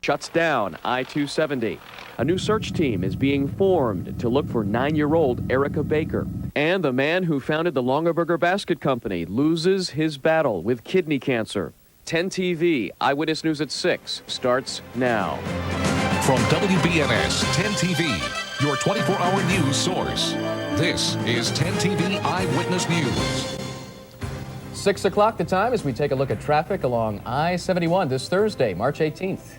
shuts down I-270. A new search team is being formed to look for 9-year-old Erica Baker. And the man who founded the Longaberger Basket Company loses his battle with kidney cancer. 10 TV, Eyewitness News at 6 starts now. From WBNS 10 TV, your 24-hour news source. This is 10 TV Eyewitness News. 6 o'clock the time as we take a look at traffic along I-71 this Thursday, March 18th.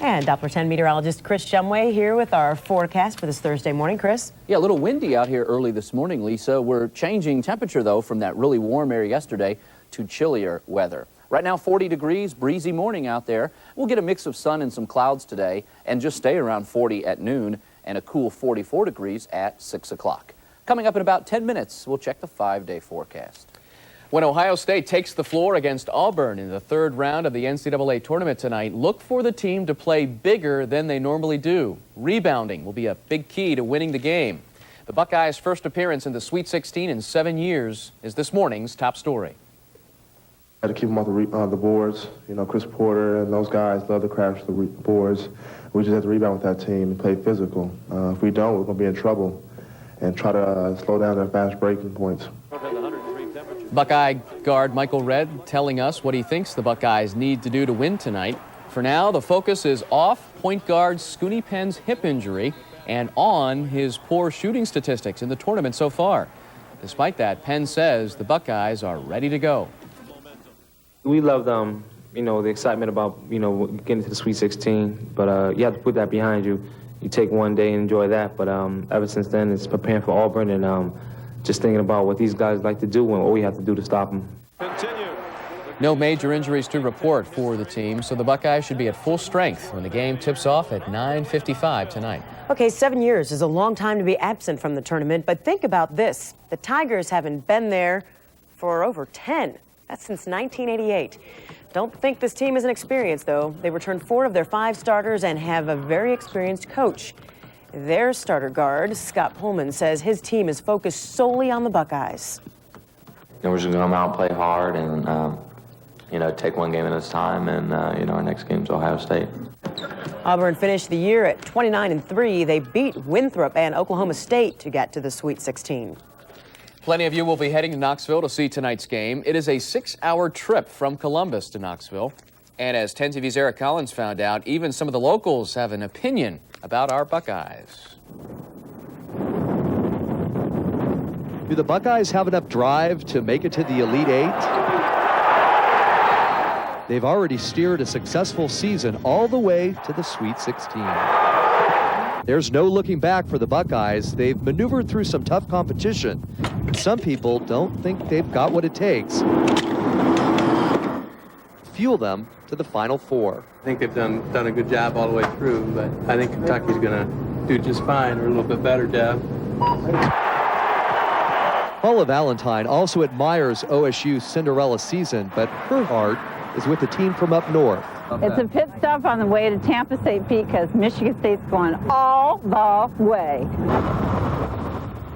And Doppler 10 meteorologist Chris Shumway here with our forecast for this Thursday morning. Chris? Yeah, a little windy out here early this morning, Lisa. We're changing temperature, though, from that really warm air yesterday to chillier weather. Right now, 40 degrees, breezy morning out there. We'll get a mix of sun and some clouds today and just stay around 40 at noon and a cool 44 degrees at 6 o'clock. Coming up in about 10 minutes, we'll check the 5-day forecast. When Ohio State takes the floor against Auburn in the third round of the NCAA tournament tonight, look for the team to play bigger than they normally do. Rebounding will be a big key to winning the game. The Buckeyes' first appearance in the Sweet 16 in 7 years is this morning's top story. Had to keep them off the boards. You know, Chris Porter and those guys love to crash the boards. We just have to rebound with that team and play physical. If we don't, we're going to be in trouble and try to slow down their fast breaking points. Buckeye guard Michael Redd telling us what he thinks the Buckeyes need to do to win tonight. For now, the focus is off point guard Scoonie Penn's hip injury and on his poor shooting statistics in the tournament so far. Despite that, Penn says the Buckeyes are ready to go. We loved, you know, the excitement about, you know, getting to the Sweet 16. But you have to put that behind you. You take one day and enjoy that. But ever since then, it's preparing for Auburn and just thinking about what these guys like to do and what we have to do to stop them. No major injuries to report for the team, so the Buckeyes should be at full strength when the game tips off at 9:55 tonight. Okay, 7 years is a long time to be absent from the tournament, but think about this. The Tigers haven't been there for over 10. That's since 1988. Don't think this team isn't experienced, though. They returned 4 of their 5 starters and have a very experienced coach. Their starter guard, Scott Pullman, says his team is focused solely on the Buckeyes. We're just going to come out and play hard and, you know, take one game at a time. And, you know, our next game's Ohio State. Auburn finished the year at 29-3. They beat Winthrop and Oklahoma State to get to the Sweet 16. Plenty of you will be heading to Knoxville to see tonight's game. It is a 6-hour trip from Columbus to Knoxville. And as 10 TV's Eric Collins found out, even some of the locals have an opinion about our Buckeyes. Do the Buckeyes have enough drive to make it to the Elite Eight? They've already steered a successful season all the way to the Sweet 16. There's no looking back for the Buckeyes. They've maneuvered through some tough competition. Some people don't think they've got what it takes to fuel them to the Final Four. I think they've done a good job all the way through, but I think Kentucky's going to do just fine, or a little bit better job. Paula Valentine also admires OSU's Cinderella season, but her heart is with the team from up north. It's a pit stop on the way to Tampa St. Pete because Michigan State's going all the way.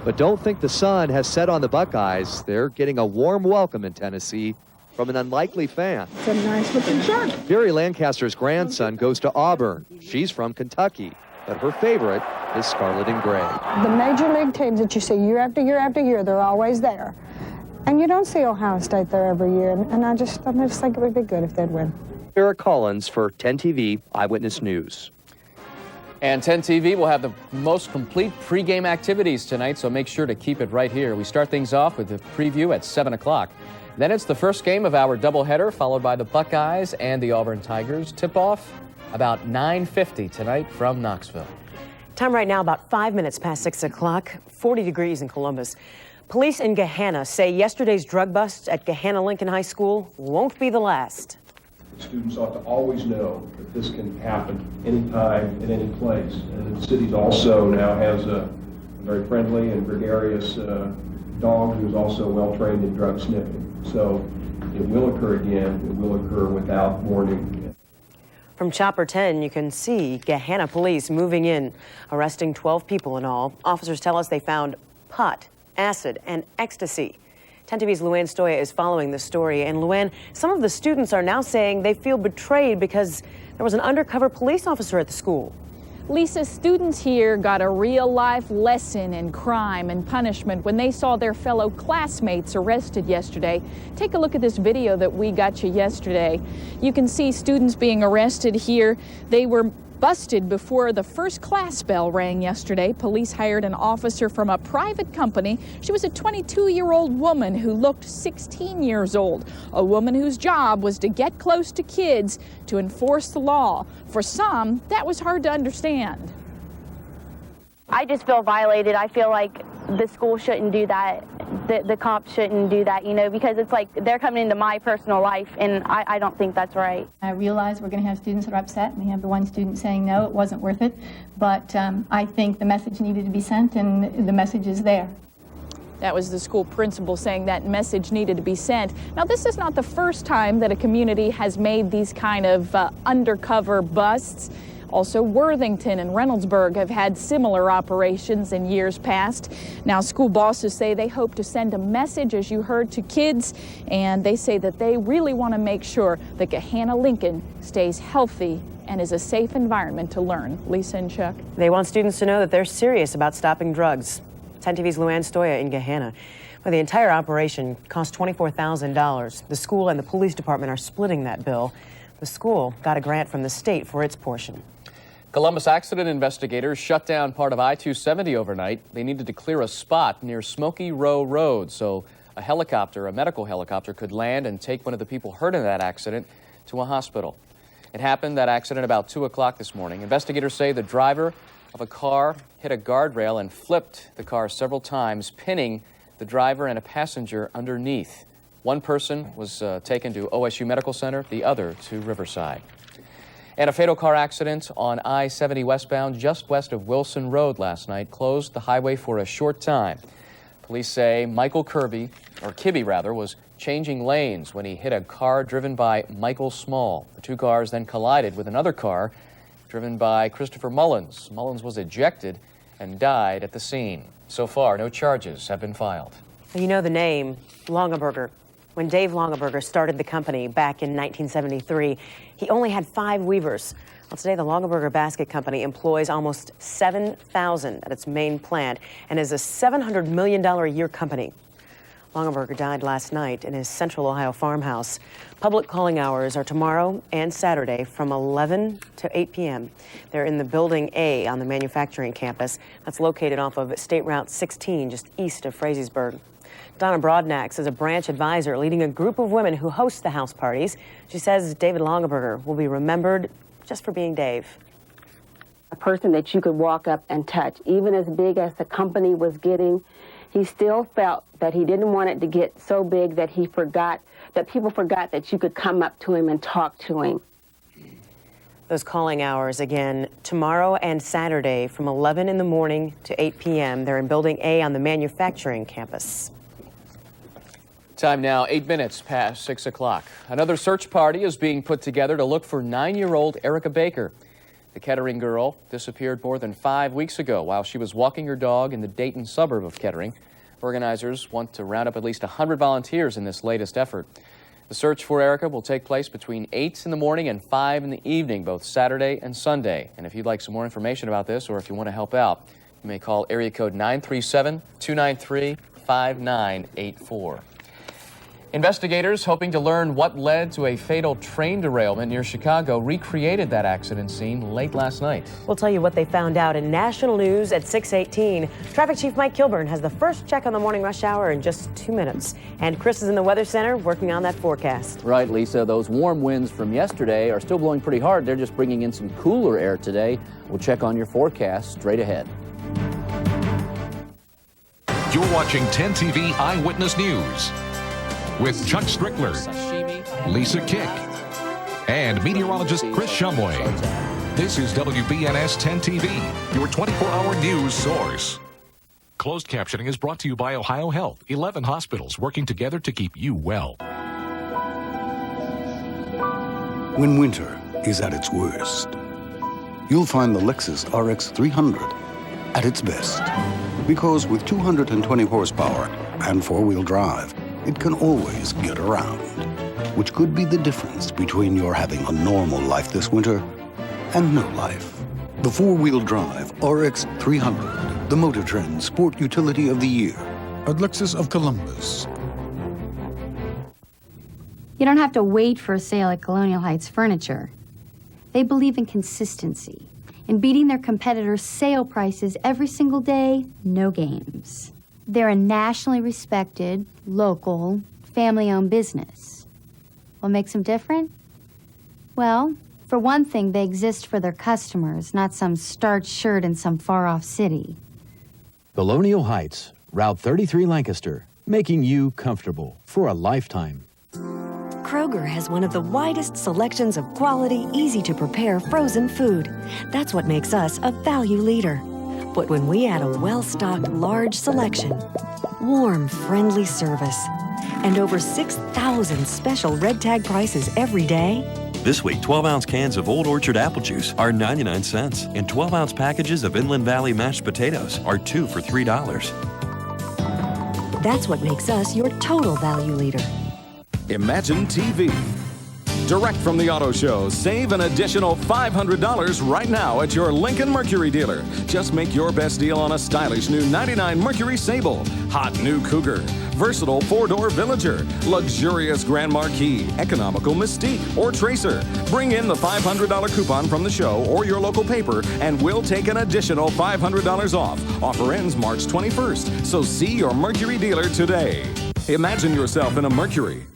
But don't think the sun has set on the Buckeyes. They're getting a warm welcome in Tennessee from an unlikely fan. It's a nice looking shirt. Jerry Lancaster's grandson goes to Auburn. She's from Kentucky, but her favorite is Scarlet and Gray. The major league teams that you see year after year after year, they're always there. And you don't see Ohio State there every year, and I just think it would be good if they'd win. Eric Collins for 10 TV Eyewitness News. And 10 TV will have the most complete pregame activities tonight, so make sure to keep it right here. We start things off with a preview at 7 o'clock. Then it's the first game of our doubleheader, followed by the Buckeyes and the Auburn Tigers. Tip-off about 9:50 tonight from Knoxville. Time right now about 5 minutes past 6 o'clock, 40 degrees in Columbus. Police in Gahanna say yesterday's drug bust at Gahanna Lincoln High School won't be the last. Students ought to always know that this can happen anytime, at any place. And the city also now has a very friendly and gregarious dog who's also well trained in drug sniffing. So it will occur again. It will occur without warning. From Chopper 10, you can see Gahanna police moving in, arresting 12 people in all. Officers tell us they found pot, acid, and ecstasy. 10 TV's Luann Stoya is following the story. And Luann, some of the students are now saying they feel betrayed because there was an undercover police officer at the school. Lisa, students here got a real-life lesson in crime and punishment when they saw their fellow classmates arrested yesterday. Take a look at this video that we got you yesterday. You can see students being arrested here. They were busted before the first class bell rang yesterday. Police hired an officer from a private company. She was a 22-year-old woman who looked 16 years old, a woman whose job was to get close to kids to enforce the law. For some, that was hard to understand. I just feel violated. I feel like the school shouldn't do that. The cops shouldn't do that, you know, because it's like they're coming into my personal life, and I don't think that's right. I realize we're going to have students that are upset, and we have the one student saying no, it wasn't worth it. But I think the message needed to be sent, and the message is there. That was the school principal saying that message needed to be sent. Now, this is not the first time that a community has made these kind of undercover busts. Also, Worthington and Reynoldsburg have had similar operations in years past. Now, school bosses say they hope to send a message, as you heard, to kids, and they say that they really want to make sure that Gahanna-Lincoln stays healthy and is a safe environment to learn. Lisa and Chuck. They want students to know that they're serious about stopping drugs. 10 TV's Luann Stoya in Gahanna. Well, the entire operation cost $24,000. The school and the police department are splitting that bill. The school got a grant from the state for its portion. Columbus accident investigators shut down part of I-270 overnight. They needed to clear a spot near Smoky Row Road so a medical helicopter, could land and take one of the people hurt in that accident to a hospital. It happened, that accident, about 2 o'clock this morning. Investigators say the driver of a car hit a guardrail and flipped the car several times, pinning the driver and a passenger underneath. One person was taken to OSU Medical Center, the other to Riverside. And a fatal car accident on I-70 westbound just west of Wilson Road last night closed the highway for a short time. Police say Michael Kibbe was changing lanes when he hit a car driven by Michael Small. The two cars then collided with another car driven by Christopher Mullins. Mullins was ejected and died at the scene. So far, no charges have been filed. You know the name, Longaberger. When Dave Longaberger started the company back in 1973, he only had 5 weavers. Well, today, the Longaberger Basket Company employs almost 7,000 at its main plant and is a $700 million a year company. Longaberger died last night in his Central Ohio farmhouse. Public calling hours are tomorrow and Saturday from 11 to 8 p.m. They're in the Building A on the manufacturing campus. That's located off of State Route 16, just east of Frazeysburg. Donna Broadnax is a branch advisor leading a group of women who host the house parties. She says David Longaberger will be remembered just for being Dave. A person that you could walk up and touch. Even as big as the company was getting, he still felt that he didn't want it to get so big that people forgot that you could come up to him and talk to him. Those calling hours again tomorrow and Saturday from 11 in the morning to 8 p.m. They're in Building A on the manufacturing campus. Time now, 8 minutes past 6 o'clock. Another search party is being put together to look for 9-year-old Erica Baker. The Kettering girl disappeared more than 5 weeks ago while she was walking her dog in the Dayton suburb of Kettering. Organizers want to round up at least 100 volunteers in this latest effort. The search for Erica will take place between 8 in the morning and 5 in the evening, both Saturday and Sunday. And if you'd like some more information about this, or if you want to help out, you may call area code 937-293-5984. Investigators, hoping to learn what led to a fatal train derailment near Chicago, recreated that accident scene late last night. We'll tell you what they found out in national news at 6:18. Traffic Chief Mike Kilburn has the first check on the morning rush hour in just 2 minutes. And Chris is in the Weather Center working on that forecast. Right, Lisa. Those warm winds from yesterday are still blowing pretty hard. They're just bringing in some cooler air today. We'll check on your forecast straight ahead. You're watching 10 TV Eyewitness News with Chuck Strickler, Lisa Kick, and meteorologist Chris Shumway. This is WBNS 10 TV, your 24-hour news source. Closed captioning is brought to you by Ohio Health, 11 hospitals working together to keep you well. When winter is at its worst, you'll find the Lexus RX 300 at its best. Because with 220 horsepower and four-wheel drive, it can always get around, which could be the difference between your having a normal life this winter and no life. The four-wheel drive RX 300, the Motor Trend Sport Utility of the Year at Lexus of Columbus. You don't have to wait for a sale at Colonial Heights Furniture. They believe in consistency, in beating their competitors' sale prices every single day, no games. They're a nationally respected, local, family-owned business. What makes them different? Well, for one thing, they exist for their customers, not some starched shirt in some far-off city. Colonial Heights, Route 33 Lancaster, making you comfortable for a lifetime. Kroger has one of the widest selections of quality, easy-to-prepare frozen food. That's what makes us a value leader. But when we add a well-stocked, large selection, warm, friendly service, and over 6,000 special red tag prices every day. This week, 12-ounce cans of Old Orchard apple juice are 99 cents, and 12-ounce packages of Inland Valley mashed potatoes are 2 for $3. That's what makes us your total value leader. Imagine TV. Direct from the auto show, save an additional $500 right now at your Lincoln Mercury dealer. Just make your best deal on a stylish new '99 Mercury Sable, hot new Cougar, versatile four-door Villager, luxurious Grand Marquis, economical Mystique, or Tracer. Bring in the $500 coupon from the show or your local paper, and we'll take an additional $500 off. Offer ends March 21st, so see your Mercury dealer today. Imagine yourself in a Mercury.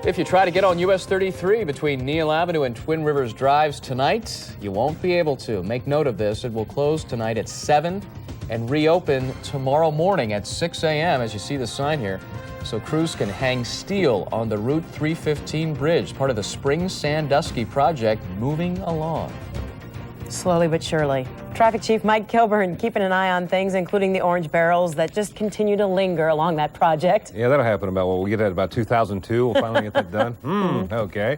If you try to get on US 33 between Neal Avenue and Twin Rivers Drives tonight, you won't be able to. Make note of this. It will close tonight at 7 and reopen tomorrow morning at 6 a.m. as you see the sign here. So crews can hang steel on the Route 315 bridge, part of the Spring Sandusky project, moving along. Slowly but surely. Traffic Chief Mike Kilburn keeping an eye on things, including the orange barrels that just continue to linger along that project. Yeah, that'll happen we get at about 2002. We'll finally get that done. Okay.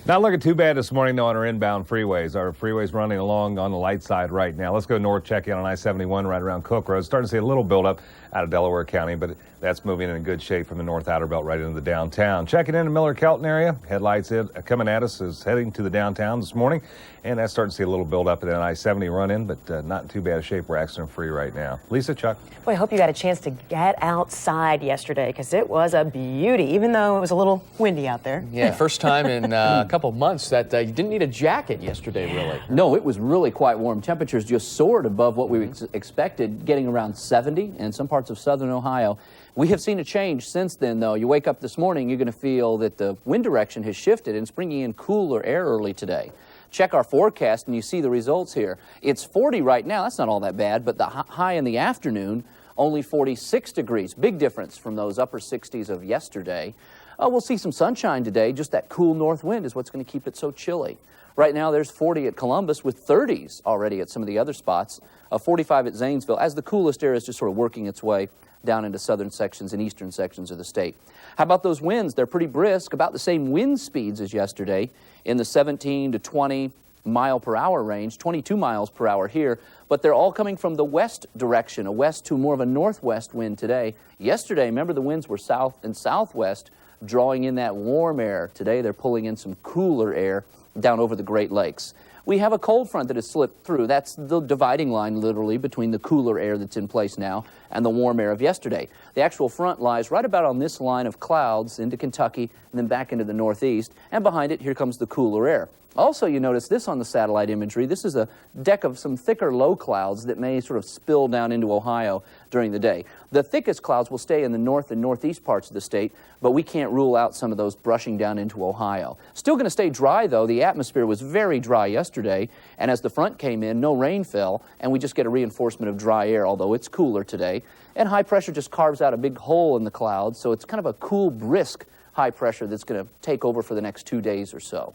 Not looking too bad this morning, though, on our inbound freeways. Our freeways running along on the light side right now. Let's go north, check in on I-71 right around Cook Road. Starting to see a little buildup out of Delaware County, but that's moving in good shape from the north outer belt right into the downtown. Checking in the Miller-Kelton area. Headlights coming at us is heading to the downtown this morning, and that's starting to see a little buildup at an I-70 run-in, but not in too bad a shape. We're accident-free right now. Lisa, Chuck. Boy, I hope you got a chance to get outside yesterday, because it was a beauty, even though it was a little windy out there. Yeah, first time in a couple months that you didn't need a jacket yesterday, really. No, it was really quite warm. Temperatures just soared above what we expected, getting around 70 in some parts of southern Ohio. We have seen a change since then, though. You wake up this morning, you're going to feel that the wind direction has shifted and it's bringing in cooler air early today. Check our forecast and you see the results here. It's 40 right now. That's not all that bad, but the high in the afternoon, only 46 degrees. Big difference from those upper 60s of yesterday. We'll see some sunshine today. Just that cool north wind is what's going to keep it so chilly. Right now, there's 40 at Columbus with 30s already at some of the other spots. 45 at Zanesville as the coolest air is just sort of working its way down into southern sections and eastern sections of the state. How about those winds? They're pretty brisk, about the same wind speeds as yesterday in the 17 to 20 mile per hour range, 22 miles per hour here, but they're all coming from the west direction, a west to more of a northwest wind today. Yesterday, remember, the winds were south and southwest, drawing in that warm air. Today, they're pulling in some cooler air down over the Great Lakes. We have a cold front that has slipped through. That's the dividing line, literally, between the cooler air that's in place now and the warm air of yesterday. The actual front lies right about on this line of clouds into Kentucky and then back into the northeast. And behind it, here comes the cooler air. Also, you notice this on the satellite imagery. This is a deck of some thicker low clouds that may sort of spill down into Ohio during the day. The thickest clouds will stay in the north and northeast parts of the state, but we can't rule out some of those brushing down into Ohio. Still going to stay dry, though. The atmosphere was very dry yesterday, and as the front came in, no rain fell, and we just get a reinforcement of dry air, although it's cooler today. And high pressure just carves out a big hole in the clouds, so it's kind of a cool, brisk high pressure that's going to take over for the next 2 days or so.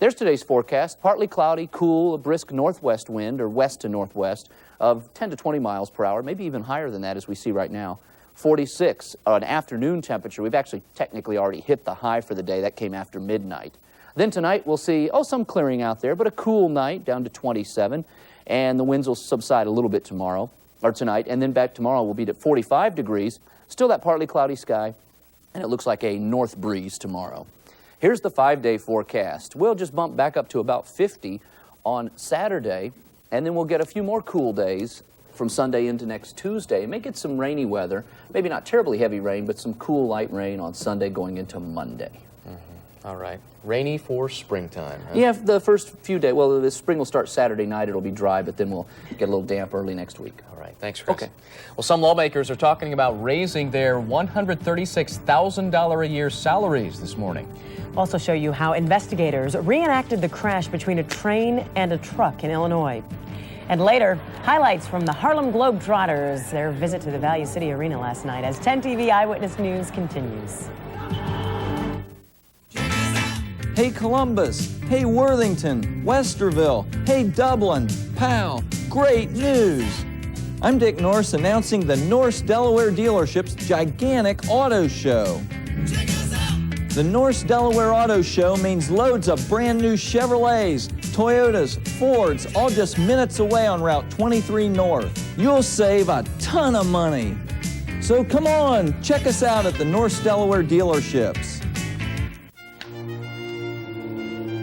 There's today's forecast. Partly cloudy, cool, a brisk northwest wind, or west to northwest, of 10 to 20 miles per hour, maybe even higher than that as we see right now. 46, an afternoon temperature. We've actually technically already hit the high for the day. That came after midnight. Then tonight we'll see, some clearing out there, but a cool night down to 27, and the winds will subside a little bit tomorrow, or tonight, and then back tomorrow we'll be at 45 degrees. Still that partly cloudy sky, and it looks like a north breeze tomorrow. Here's the 5-day forecast. We'll just bump back up to about 50 on Saturday, and then we'll get a few more cool days from Sunday into next Tuesday. May get some rainy weather, maybe not terribly heavy rain, but some cool light rain on Sunday going into Monday. All right. Rainy for springtime, huh? Yeah, the first few days. Well, the spring will start Saturday night. It'll be dry, but then we'll get a little damp early next week. All right. Thanks, Chris. Okay. Well, some lawmakers are talking about raising their $136,000 a year salaries this morning. We'll also show you how investigators reenacted the crash between a train and a truck in Illinois. And later, highlights from the Harlem Globetrotters, their visit to the Value City Arena last night as 10 TV Eyewitness News continues. Hey Columbus, hey Worthington, Westerville, hey Dublin, Powell, great news! I'm Dick Norse announcing the Norse Delaware dealership's gigantic auto show. The Norse Delaware Auto Show means loads of brand new Chevrolets, Toyotas, Fords, all just minutes away on Route 23 North. You'll save a ton of money. So come on, check us out at the Norse Delaware dealerships.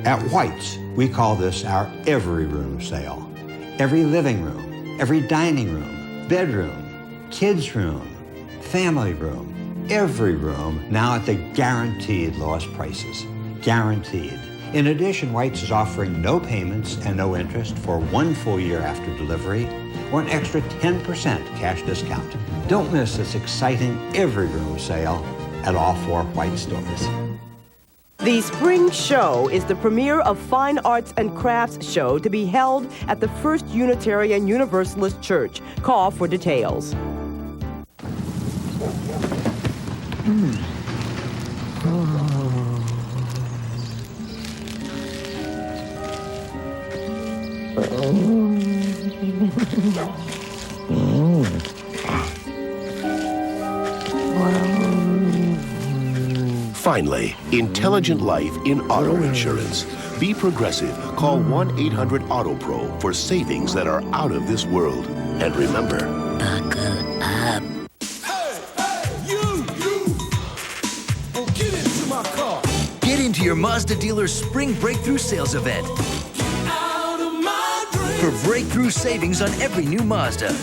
At White's, we call this our every room sale. Every living room, every dining room, bedroom, kids' room, family room, every room now at the guaranteed lowest prices. Guaranteed. In addition, White's is offering no payments and no interest for 1 full year after delivery or an extra 10% cash discount. Don't miss this exciting every room sale at all 4 White's stores. The Spring Show is the premiere of Fine Arts and Crafts show to be held at the First Unitarian Universalist Church. Call for details. Finally, intelligent life in auto insurance. Be Progressive. Call 1-800-AUTO-PRO for savings that are out of this world. And remember, buckle up. Get into my car. Get into your Mazda dealer's Spring Breakthrough Sales event. For breakthrough savings on every new Mazda.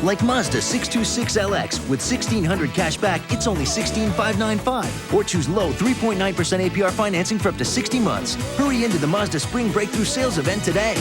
Like Mazda 626LX with $1,600 cash back, it's only $16,595. Or choose low 3.9% APR financing for up to 60 months. Hurry into the Mazda Spring Breakthrough Sales event today.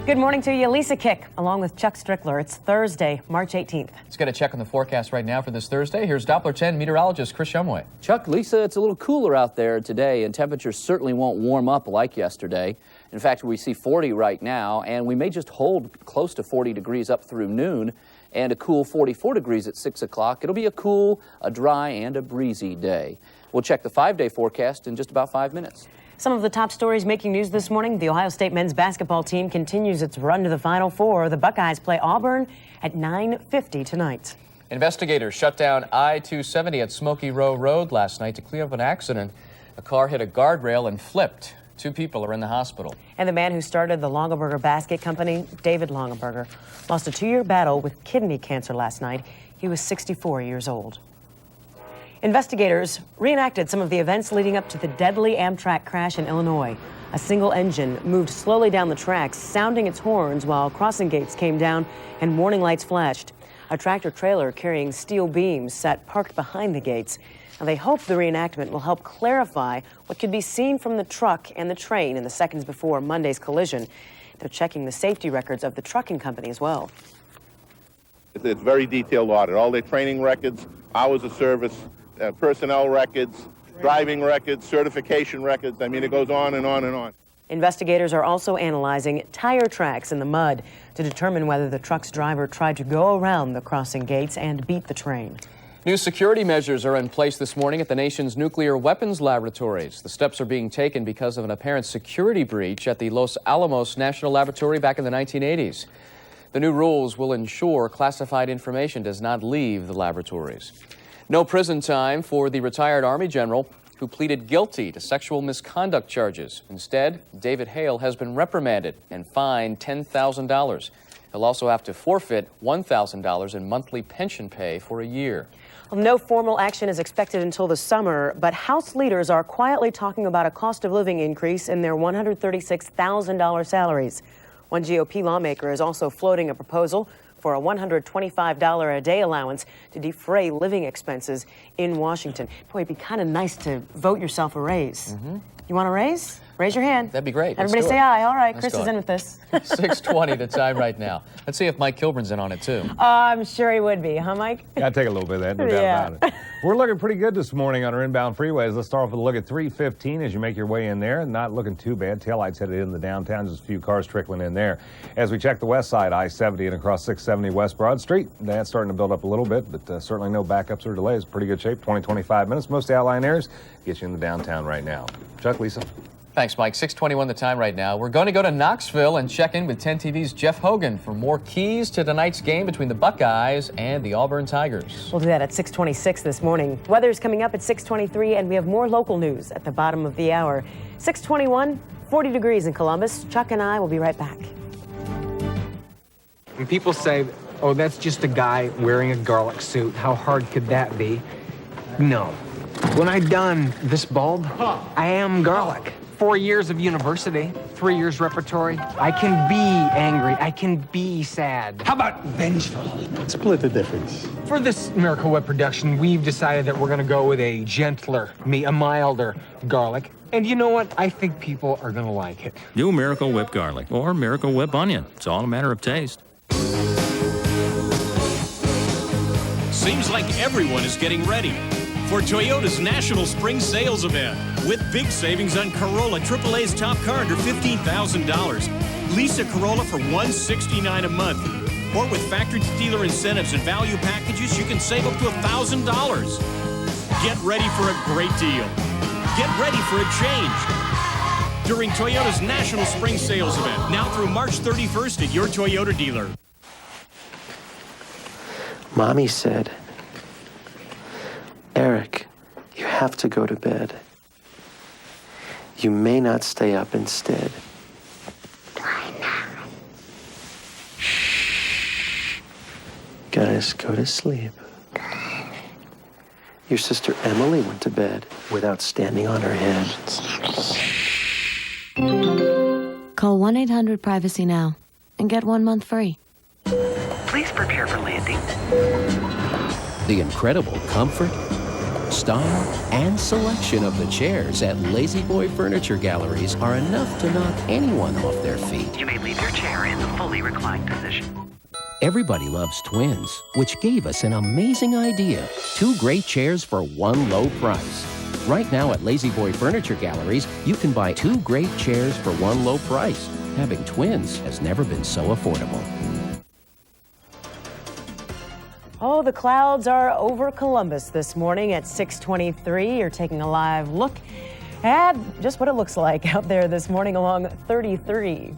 Good morning to you, Lisa Kick, along with Chuck Strickler. It's Thursday, March 18th. Let's get a check on the forecast right now for this Thursday. Here's Doppler 10 meteorologist Chris Shumway. Chuck, Lisa, it's a little cooler out there today, and temperatures certainly won't warm up like yesterday. In fact, we see 40 right now, and we may just hold close to 40 degrees up through noon, and a cool 44 degrees at 6 o'clock. It'll be a cool, a dry, and a breezy day. We'll check the 5-day forecast in just about 5 minutes. Some of the top stories making news this morning. The Ohio State men's basketball team continues its run to the Final Four. The Buckeyes play Auburn at 9:50 tonight. Investigators shut down I-270 at Smoky Row Road last night to clear up an accident. A car hit a guardrail and flipped. 2 people are in the hospital. And the man who started the Longaberger Basket Company, David Longaberger, lost a 2-year battle with kidney cancer last night. He was 64 years old. Investigators reenacted some of the events leading up to the deadly Amtrak crash in Illinois. A single engine moved slowly down the tracks, sounding its horns while crossing gates came down and warning lights flashed. A tractor-trailer carrying steel beams sat parked behind the gates. Now, they hope the reenactment will help clarify what could be seen from the truck and the train in the seconds before Monday's collision. They're checking the safety records of the trucking company as well. It's very detailed audit. All their training records, hours of service, personnel records, driving records, certification records. I mean, it goes on and on and on. Investigators are also analyzing tire tracks in the mud to determine whether the truck's driver tried to go around the crossing gates and beat the train. New security measures are in place this morning at the nation's nuclear weapons laboratories. The steps are being taken because of an apparent security breach at the Los Alamos National Laboratory back in the 1980s. The new rules will ensure classified information does not leave the laboratories. No prison time for the retired Army general who pleaded guilty to sexual misconduct charges. Instead, David Hale has been reprimanded and fined $10,000. He'll also have to forfeit $1,000 in monthly pension pay for a year. Well, no formal action is expected until the summer, but House leaders are quietly talking about a cost of living increase in their $136,000 salaries. One GOP lawmaker is also floating a proposal for a $125 a day allowance to defray living expenses in Washington. Boy, it'd be kind of nice to vote yourself a raise. You want a raise? Raise your hand. That'd be great. Everybody say aye. All right, Let's Chris is in with this. 6:20 the time right now. Let's see if Mike Kilburn's in on it, too. I'm sure he would be, huh, Mike? Yeah, I'd take a little bit of that, no doubt about it. We're looking pretty good this morning on our inbound freeways. Let's start off with a look at 315 as you make your way in there. Not looking too bad. Taillights headed in the downtown. Just a few cars trickling in there. As we check the west side, I-70 and across 670 West Broad Street. That's starting to build up a little bit, but certainly no backups or delays. Pretty good shape, 20-25 minutes. Most outlying areas get you in the downtown right now. Chuck, Lisa. Thanks, Mike. 6:21 the time right now. We're going to go to Knoxville and check in with 10 TV's Jeff Hogan for more keys to tonight's game between the Buckeyes and the Auburn Tigers. We'll do that at 6:26 this morning. Weather's coming up at 6:23, and we have more local news at the bottom of the hour. 6:21, 40 degrees in Columbus. Chuck and I will be right back. When people say, oh, that's just a guy wearing a garlic suit, how hard could that be? No. When I done this bulb, I am garlic. 4 years of university, 3 years repertory. I can be angry. I can be sad. How about vengeful? Split the difference. For this Miracle Whip production, we've decided that we're going to go with a gentler, a milder garlic. And you know what? I think people are going to like it. Do Miracle Whip garlic or Miracle Whip onion. It's all a matter of taste. Seems like everyone is getting ready for Toyota's National Spring Sales Event with big savings on Corolla AAA's top car under $15,000. Lease a Corolla for $169 a month. Or with factory to dealer incentives and value packages, you can save up to $1,000. Get ready for a great deal. Get ready for a change during Toyota's National Spring Sales Event, now through March 31st at your Toyota dealer. Mommy said, Eric, you have to go to bed. You may not stay up instead. Shh. Guys, go to sleep. Your sister Emily went to bed without standing on her head. Call 1-800-PRIVACY now and get 1 month free. Please prepare for landing. The incredible comfort, style, and selection of the chairs at Lazy Boy Furniture Galleries are enough to knock anyone off their feet. You may leave your chair in the fully reclined position. Everybody loves twins, which gave us an amazing idea. 2 great chairs for 1 low price. Right now at Lazy Boy Furniture Galleries, you can buy 2 great chairs for 1 low price. Having twins has never been so affordable. Oh, the clouds are over Columbus this morning at 6:23. You're taking a live look at just what it looks like out there this morning along 33.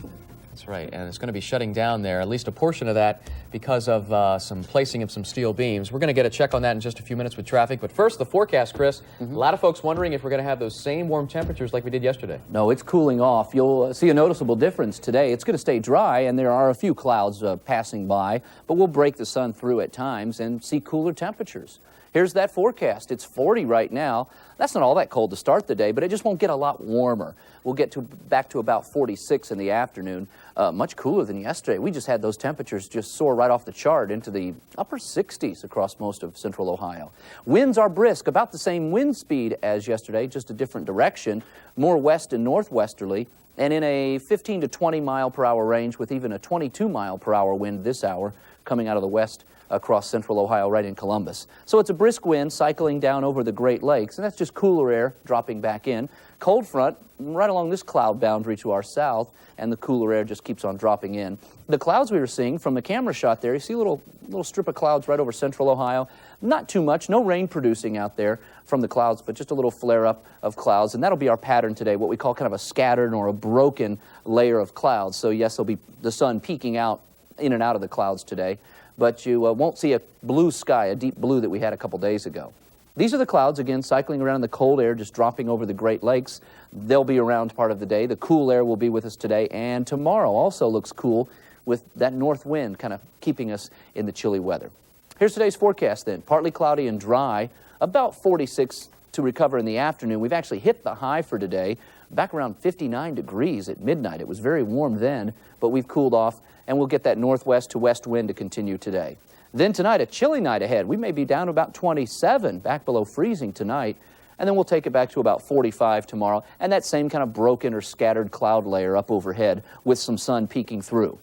That's right, and it's going to be shutting down there, at least a portion of that, because of some placing of some steel beams. We're going to get a check on that in just a few minutes with traffic, but first, the forecast, Chris. A lot of folks wondering if we're going to have those same warm temperatures like we did yesterday. No, it's cooling off. You'll see a noticeable difference today. It's going to stay dry, and there are a few clouds passing by, but we'll break the sun through at times and see cooler temperatures. Here's that forecast. It's 40 right now. That's not all that cold to start the day, but it just won't get a lot warmer. We'll get back to about 46 in the afternoon, much cooler than yesterday. We just had those temperatures just soar right off the chart into the upper 60s across most of central Ohio. Winds are brisk, about the same wind speed as yesterday, just a different direction, more west and northwesterly, and in a 15 to 20 mile per hour range with even a 22 mile per hour wind this hour coming out of the west across central Ohio right in Columbus. So it's a brisk wind cycling down over the Great Lakes, and that's just cooler air dropping back in. Cold front right along this cloud boundary to our south, and the cooler air just keeps on dropping in. The clouds we were seeing from the camera shot there, you see a little strip of clouds right over central Ohio. Not too much, no rain producing out there from the clouds, but just a little flare-up of clouds, and that'll be our pattern today, what we call kind of a scattered or a broken layer of clouds. So yes, there'll be the sun peeking out in and out of the clouds today, but you won't see a blue sky, a deep blue that we had a couple days ago. These are the clouds, again, cycling around in the cold air, just dropping over the Great Lakes. They'll be around part of the day. The cool air will be with us today, and tomorrow also looks cool with that north wind kind of keeping us in the chilly weather. Here's today's forecast then. Partly cloudy and dry, about 46 to recover in the afternoon. We've actually hit the high for today, back around 59 degrees at midnight. It was very warm then, but we've cooled off, and we'll get that northwest to west wind to continue today. Then tonight, a chilly night ahead. We may be down to about 27, back below freezing tonight, and then we'll take it back to about 45 tomorrow, and that same kind of broken or scattered cloud layer up overhead with some sun peeking through.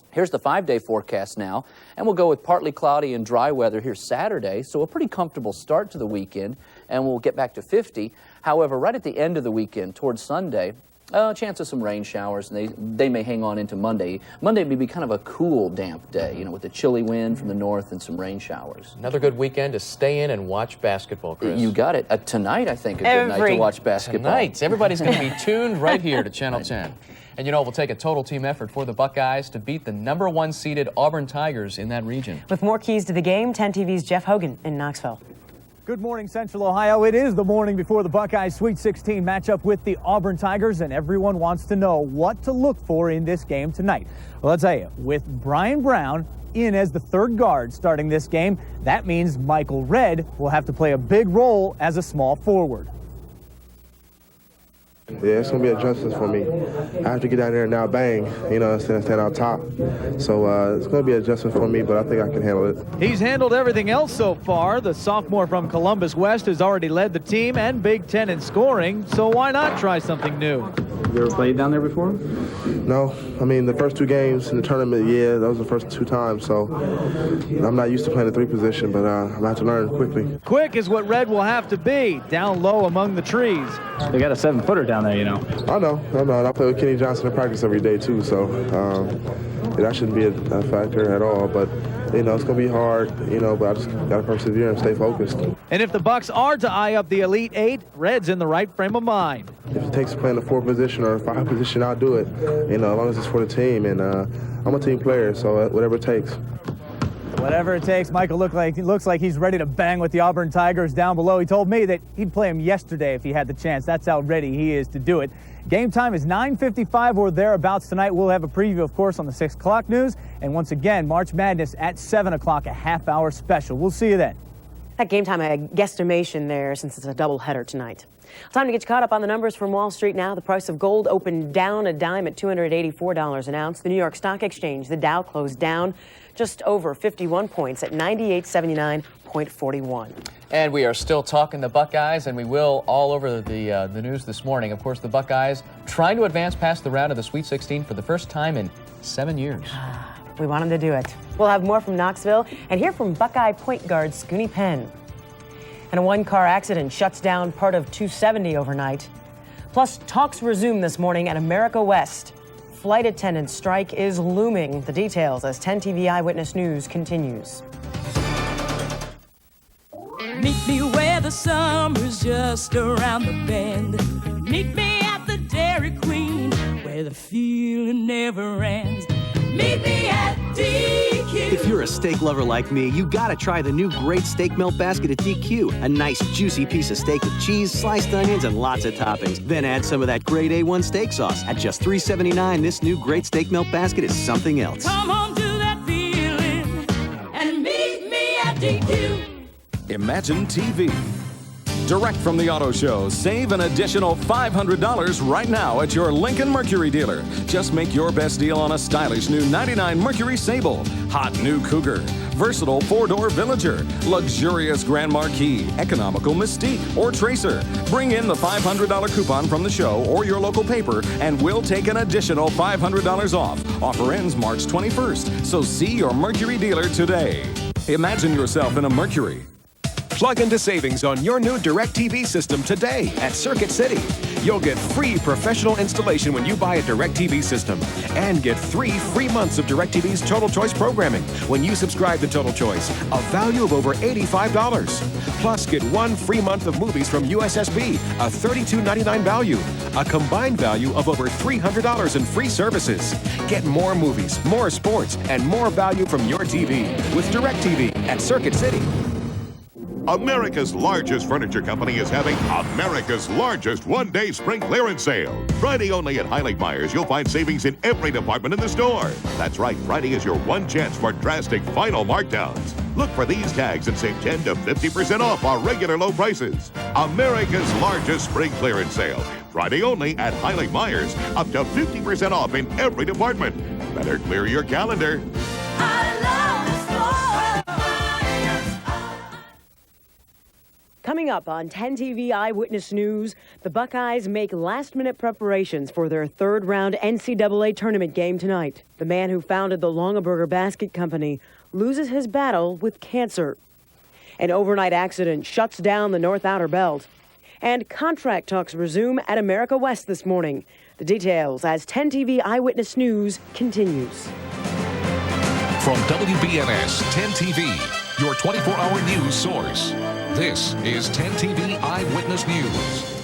Here's the 5-day forecast now, and we'll go with partly cloudy and dry weather here Saturday, so a pretty comfortable start to the weekend, and we'll get back to 50. However, right at the end of the weekend, towards Sunday, a chance of some rain showers, and they may hang on into Monday. Monday may be kind of a cool, damp day, you know, with the chilly wind from the north and some rain showers. Another good weekend to stay in and watch basketball, Chris. You got it. Tonight, I think, a good night to watch basketball. Tonight. Everybody's going to be tuned right here to Channel 10. And you know, it will take a total team effort for the Buckeyes to beat the #1 seeded Auburn Tigers in that region. With more keys to the game, 10 TV's Jeff Hogan in Knoxville. Good morning, Central Ohio. It is the morning before the Buckeyes Sweet 16 matchup with the Auburn Tigers, and everyone wants to know what to look for in this game tonight. Well, I'll tell you, with Brian Brown in as the third guard starting this game, that means Michael Redd will have to play a big role as a small forward. Yeah, it's going to be adjustments for me. I have to get out there and now bang, you know, instead of stand out top. So it's going to be adjustment for me, but I think I can handle it. He's handled everything else so far. The sophomore from Columbus West has already led the team and Big Ten in scoring, so why not try something new? You ever played down there before? No. I mean, the first 2 games in the tournament, yeah, those were the first 2 times. So I'm not used to playing the 3 position, but I'm going to have to learn quickly. Quick is what Redd will have to be, down low among the trees. They got a 7-footer down there, you know. I know. And I play with Kenny Johnson in practice every day, too. So that shouldn't be a factor at all. But, you know, it's going to be hard, you know, but I just got to persevere and stay focused. And if the Bucks are to eye up the Elite 8, Redd's in the right frame of mind. If it takes playing the 4 position or 5 position, I'll do it, you know, as long as it's for the team. And I'm a team player, so whatever it takes. Whatever it takes, Michael looks like he's ready to bang with the Auburn Tigers down below. He told me that he'd play him yesterday if he had the chance. That's how ready he is to do it. Game time is 9:55 or thereabouts tonight. We'll have a preview, of course, on the 6 o'clock news. And once again, March Madness at 7 o'clock, a half-hour special. We'll see you then. That game time, a guesstimation there since it's a doubleheader tonight. Time to get you caught up on the numbers from Wall Street now. The price of gold opened down a dime at $284 an ounce. The New York Stock Exchange, the Dow closed down just over 51 points at 9879.41. And we are still talking the Buckeyes, and we will all over the news this morning. Of course, the Buckeyes trying to advance past the round of the Sweet 16 for the first time in 7 years. We want them to do it. We'll have more from Knoxville and hear from Buckeye point guard Scoonie Penn. And a 1-car accident shuts down part of 270 overnight. Plus, talks resume this morning at America West. Flight attendant strike is looming. The details as 10 TV Eyewitness News continues. Meet me where the summer's just around the bend. Meet me at the Dairy Queen where the feeling never ends. Meet me at DQ. If you're a steak lover like me, you gotta try the new Great Steak Melt Basket at DQ. A nice juicy piece of steak with cheese, sliced onions, and lots of toppings. Then add some of that Grade A1 steak sauce. At just $3.79, this new Great Steak Melt Basket is something else. Come on to that feeling and meet me at DQ. Imagine TV. Direct from the auto show, save an additional $500 right now at your Lincoln Mercury dealer. Just make your best deal on a stylish new '99 Mercury Sable, hot new Cougar, versatile 4-door Villager, luxurious Grand Marquis, economical Mystique, or Tracer. Bring in the $500 coupon from the show or your local paper, and we'll take an additional $500 off. Offer ends March 21st, so see your Mercury dealer today. Imagine yourself in a Mercury. Plug into savings on your new DirecTV system today at Circuit City. You'll get free professional installation when you buy a DirecTV system and get 3 free months of DirecTV's Total Choice programming when you subscribe to Total Choice, a value of over $85. Plus, get 1 free month of movies from USSB, a $32.99 value, a combined value of over $300 in free services. Get more movies, more sports, and more value from your TV with DirecTV at Circuit City. America's largest furniture company is having America's largest one-day spring clearance sale. Friday only at Heilig Myers, you'll find savings in every department in the store. That's right, Friday is your one chance for drastic final markdowns. Look for these tags and save 10 to 50% off our regular low prices. America's largest spring clearance sale. Friday only at Heilig Myers, up to 50% off in every department. Better clear your calendar. Coming up on 10 TV Eyewitness News, the Buckeyes make last-minute preparations for their third-round NCAA tournament game tonight. The man who founded the Longaberger Basket Company loses his battle with cancer. An overnight accident shuts down the North Outer Belt. And contract talks resume at America West this morning. The details as 10 TV Eyewitness News continues. From WBNS 10 TV, your 24-hour news source. This is 10 TV Eyewitness News.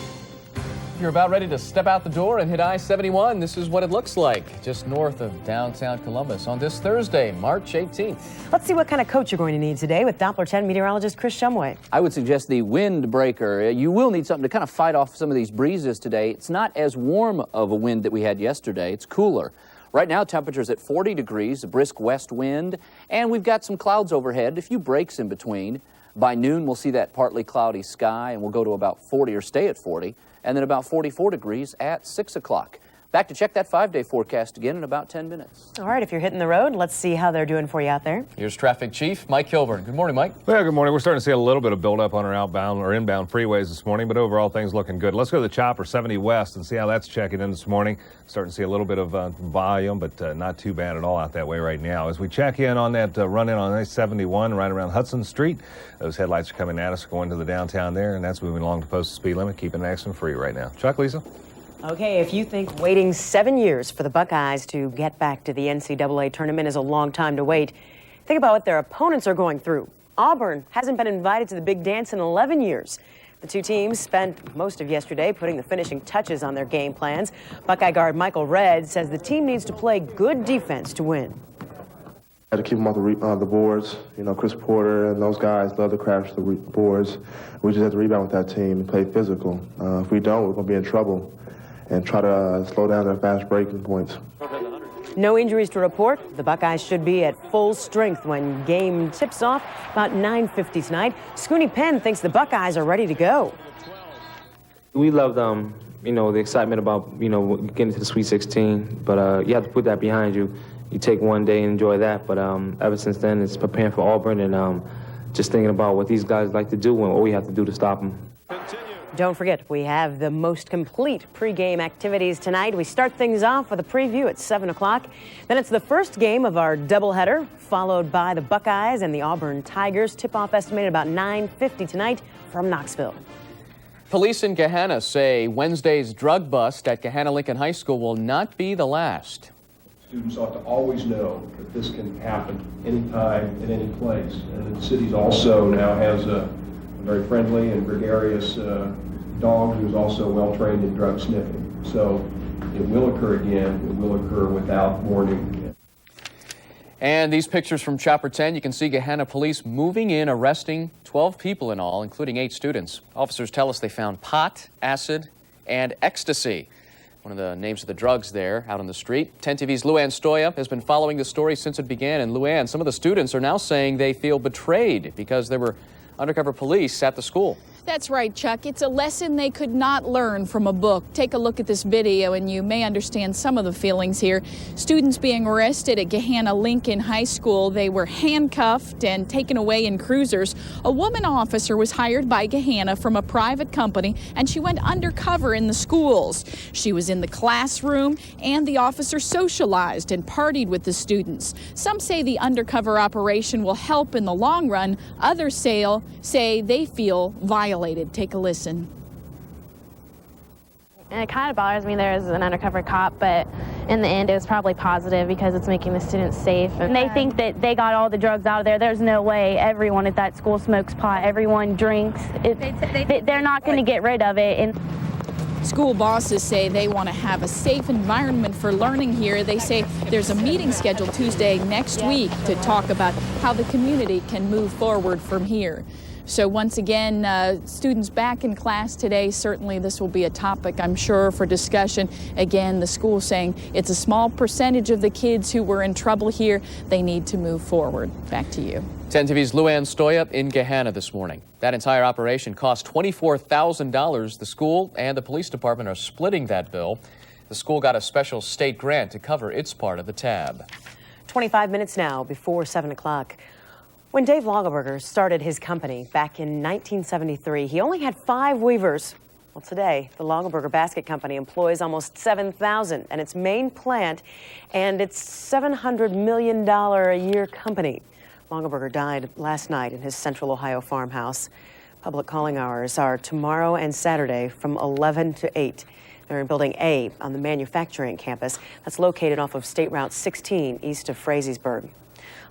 If you're about ready to step out the door and hit I-71, this is what it looks like just north of downtown Columbus on this Thursday, March 18th. Let's see what kind of coat you're going to need today with Doppler 10 meteorologist Chris Shumway. I would suggest the windbreaker. You will need something to kind of fight off some of these breezes today. It's not as warm of a wind that we had yesterday. It's cooler. Right now, temperatures at 40 degrees, a brisk west wind, and we've got some clouds overhead, a few breaks in between. By noon, we'll see that partly cloudy sky, and we'll go to about 40 or stay at 40, and then about 44 degrees at 6 o'clock. Back to check that 5-day forecast again in about 10 minutes. All right, if you're hitting the road, let's see how they're doing for you out there. Here's Traffic Chief Mike Kilburn. Good morning, Mike. Well, good morning. We're starting to see a little bit of buildup on our outbound or inbound freeways this morning, but overall things looking good. Let's go to the Chopper 70 West and see how that's checking in this morning. Starting to see a little bit of volume, but not too bad at all out that way right now. As we check in on that run-in on I-71 right around Hudson Street, those headlights are coming at us going to the downtown there, and that's moving along the posted speed limit, keeping it accident free right now. Chuck, Lisa? Okay, if you think waiting 7 years for the Buckeyes to get back to the NCAA tournament is a long time to wait, think about what their opponents are going through. Auburn hasn't been invited to the big dance in 11 years. The two teams spent most of yesterday putting the finishing touches on their game plans. Buckeye guard Michael Redd says the team needs to play good defense to win. To keep them off the boards. You know, Chris Porter and those guys love to crash the boards. We just have to rebound with that team and play physical. If we don't, we're going to be in trouble. And try to slow down their fast breaking points. No injuries to report. The Buckeyes should be at full strength when game tips off about 9:50 tonight. Scooney Penn thinks the Buckeyes are ready to go. We love the excitement about, getting to the Sweet 16, but you have to put that behind you. You take one day and enjoy that, but ever since then, it's preparing for Auburn and just thinking about what these guys like to do and what we have to do to stop them. Don't forget, we have the most complete pregame activities tonight. We start things off with a preview at 7 o'clock. Then it's the first game of our doubleheader, followed by the Buckeyes and the Auburn Tigers. Tip-off estimated about 9:50 tonight from Knoxville. Police in Gahanna say Wednesday's drug bust at Gahanna Lincoln High School will not be the last. Students ought to always know that this can happen anytime, at any place. And the city also now has a very friendly and gregarious dog who's also well trained in drug sniffing. So it will occur again. It will occur without warning. And these pictures from Chopper 10, you can see Gahanna police moving in, arresting 12 people in all, including 8 students. Officers tell us they found pot, acid, and ecstasy. One of the names of the drugs there out on the street. 10 TV's Luann Stoya has been following the story since it began. And Luann, some of the students are now saying they feel betrayed because there were undercover police at the school. That's right, Chuck. It's a lesson they could not learn from a book. Take a look at this video and you may understand some of the feelings here. Students being arrested at Gahanna Lincoln High School. They were handcuffed and taken away in cruisers. A woman officer was hired by Gahanna from a private company and she went undercover in the schools. She was in the classroom and the officer socialized and partied with the students. Some say the undercover operation will help in the long run. Others say they feel violated. Take a listen. And it kind of bothers me there is an undercover cop, but in the end it was probably positive because it's making the students safe. And they think that they got all the drugs out of there. There's no way everyone at that school smokes pot. Everyone drinks. They're not going to get rid of it. And School bosses say they want to have a safe environment for learning here. They say there's a meeting scheduled Tuesday next week to talk about how the community can move forward from here. So once again, students back in class today. Certainly this will be a topic, I'm sure, for discussion. Again, the school saying it's a small percentage of the kids who were in trouble here. They need to move forward. Back to you. 10 TV's Luann Stoya in Gahanna this morning. That entire operation cost $24,000. The school and the police department are splitting that bill. The school got a special state grant to cover its part of the tab. 25 minutes now before 7 o'clock. When Dave Longaberger started his company back in 1973, he only had 5 weavers. Well, today, the Longaberger Basket Company employs almost 7,000 and its main plant and its $700 million a year company. Longaberger died last night in his Central Ohio farmhouse. Public calling hours are tomorrow and Saturday from 11 to 8. They're in Building A on the manufacturing campus that's located off of State Route 16 east of Frazeysburg.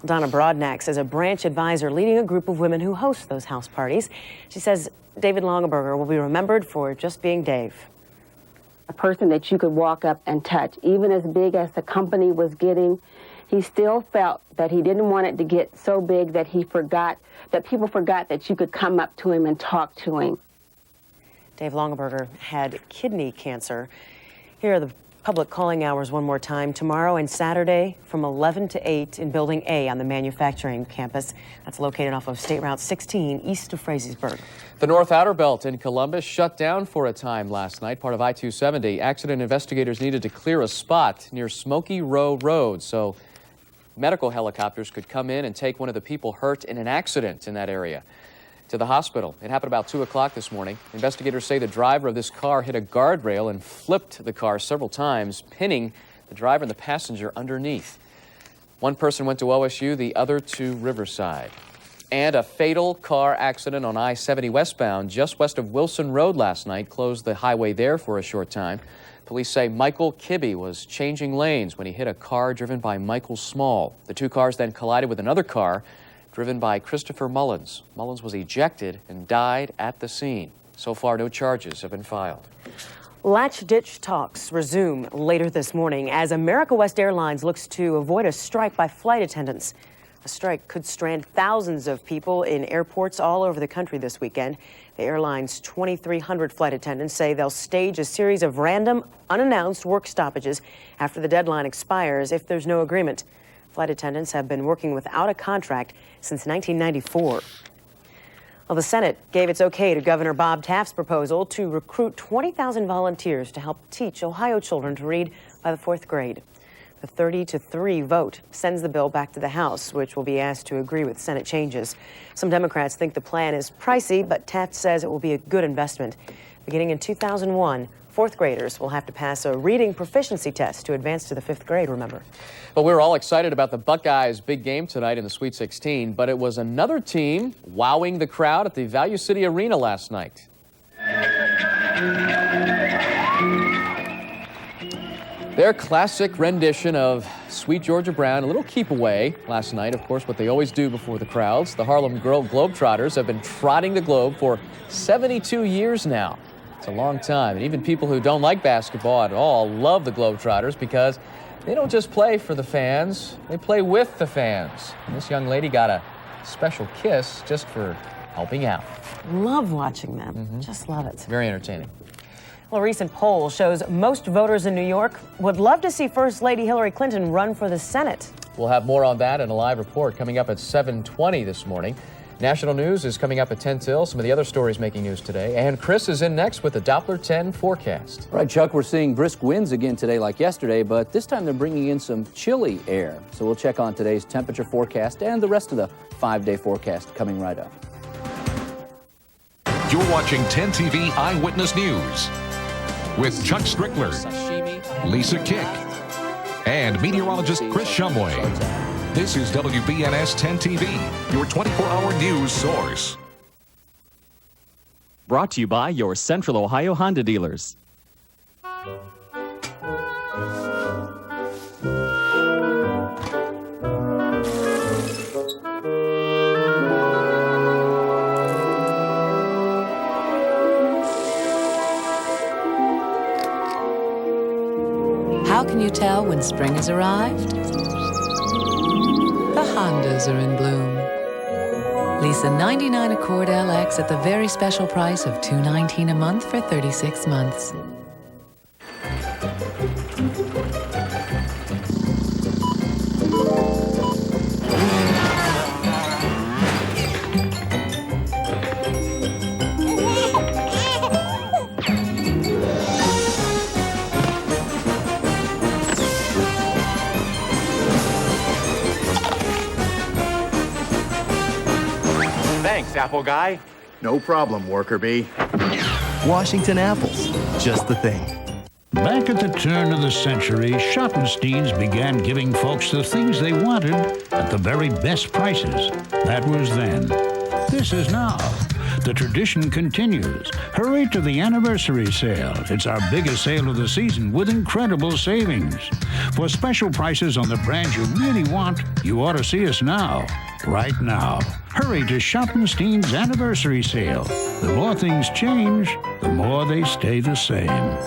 Donna Brodnax is a branch advisor leading a group of women who host those house parties. She says David Longaberger will be remembered for just being Dave. A person that you could walk up and touch, even as big as the company was getting. He still felt that he didn't want it to get so big that people forgot that you could come up to him and talk to him. Dave Longaberger had kidney cancer. Here are the public calling hours one more time. Tomorrow and Saturday from 11 to 8 in Building A on the manufacturing campus. That's located off of State Route 16 east of Frazeysburg. The North Outer Belt in Columbus shut down for a time last night, part of I-270. Accident investigators needed to clear a spot near Smoky Row Road so medical helicopters could come in and take one of the people hurt in an accident in that area to the hospital. It happened about 2 o'clock this morning. Investigators say the driver of this car hit a guardrail and flipped the car several times, pinning the driver and the passenger underneath. One person went to OSU, the other to Riverside. And a fatal car accident on I-70 westbound just west of Wilson Road last night closed the highway there for a short time. Police say Michael Kibbe was changing lanes when he hit a car driven by Michael Small. The two cars then collided with another car driven by Christopher Mullins. Mullins was ejected and died at the scene. So far, no charges have been filed. Latch-ditch talks resume later this morning as America West Airlines looks to avoid a strike by flight attendants. A strike could strand thousands of people in airports all over the country this weekend. The airline's 2,300 flight attendants say they'll stage a series of random, unannounced work stoppages after the deadline expires if there's no agreement. Flight attendants have been working without a contract since 1994. Well, the Senate gave its okay to Governor Bob Taft's proposal to recruit 20,000 volunteers to help teach Ohio children to read by the 4th grade. The 30-3 vote sends the bill back to the House, which will be asked to agree with Senate changes. Some Democrats think the plan is pricey, but Taft says it will be a good investment. Beginning in 2001, 4th graders will have to pass a reading proficiency test to advance to the 5th grade, remember. But we were all excited about the Buckeyes' big game tonight in the Sweet 16, but it was another team wowing the crowd at the Value City Arena last night. Their classic rendition of Sweet Georgia Brown, a little keep away last night, of course, what they always do before the crowds. The Harlem Globetrotters have been trotting the globe for 72 years now. It's a long time, and even people who don't like basketball at all love the Globetrotters because they don't just play for the fans, they play with the fans. And this young lady got a special kiss just for helping out. Love watching them. Just love it. Very entertaining. Well, a recent poll shows most voters in New York would love to see First Lady Hillary Clinton run for the Senate. We'll have more on that in a live report coming up at 7:20 this morning. National news is coming up at 10 till. Some of the other stories making news today. And Chris is in next with the Doppler 10 forecast. All right, Chuck, we're seeing brisk winds again today like yesterday, but this time they're bringing in some chilly air. So we'll check on today's temperature forecast and the rest of the 5-day forecast coming right up. You're watching 10 TV Eyewitness News with Chuck Strickler, Lisa Kick, and meteorologist Chris Shumway. This is WBNS 10 TV, your 24-hour news source. Brought to you by your Central Ohio Honda dealers. you tell when spring has arrived? The Hondas are in bloom. Lease a 99 Accord LX at the very special price of $219 a month for 36 months. Thanks, Apple Guy. No problem, Worker Bee. Washington apples, just the thing. Back at the turn of the century, Schottensteins began giving folks the things they wanted at the very best prices. That was then. This is now. The tradition continues. Hurry to the anniversary sale. It's our biggest sale of the season with incredible savings. For special prices on the brands you really want, you ought to see us now. Right now. Hurry to Schottenstein's anniversary sale. The more things change, the more they stay the same.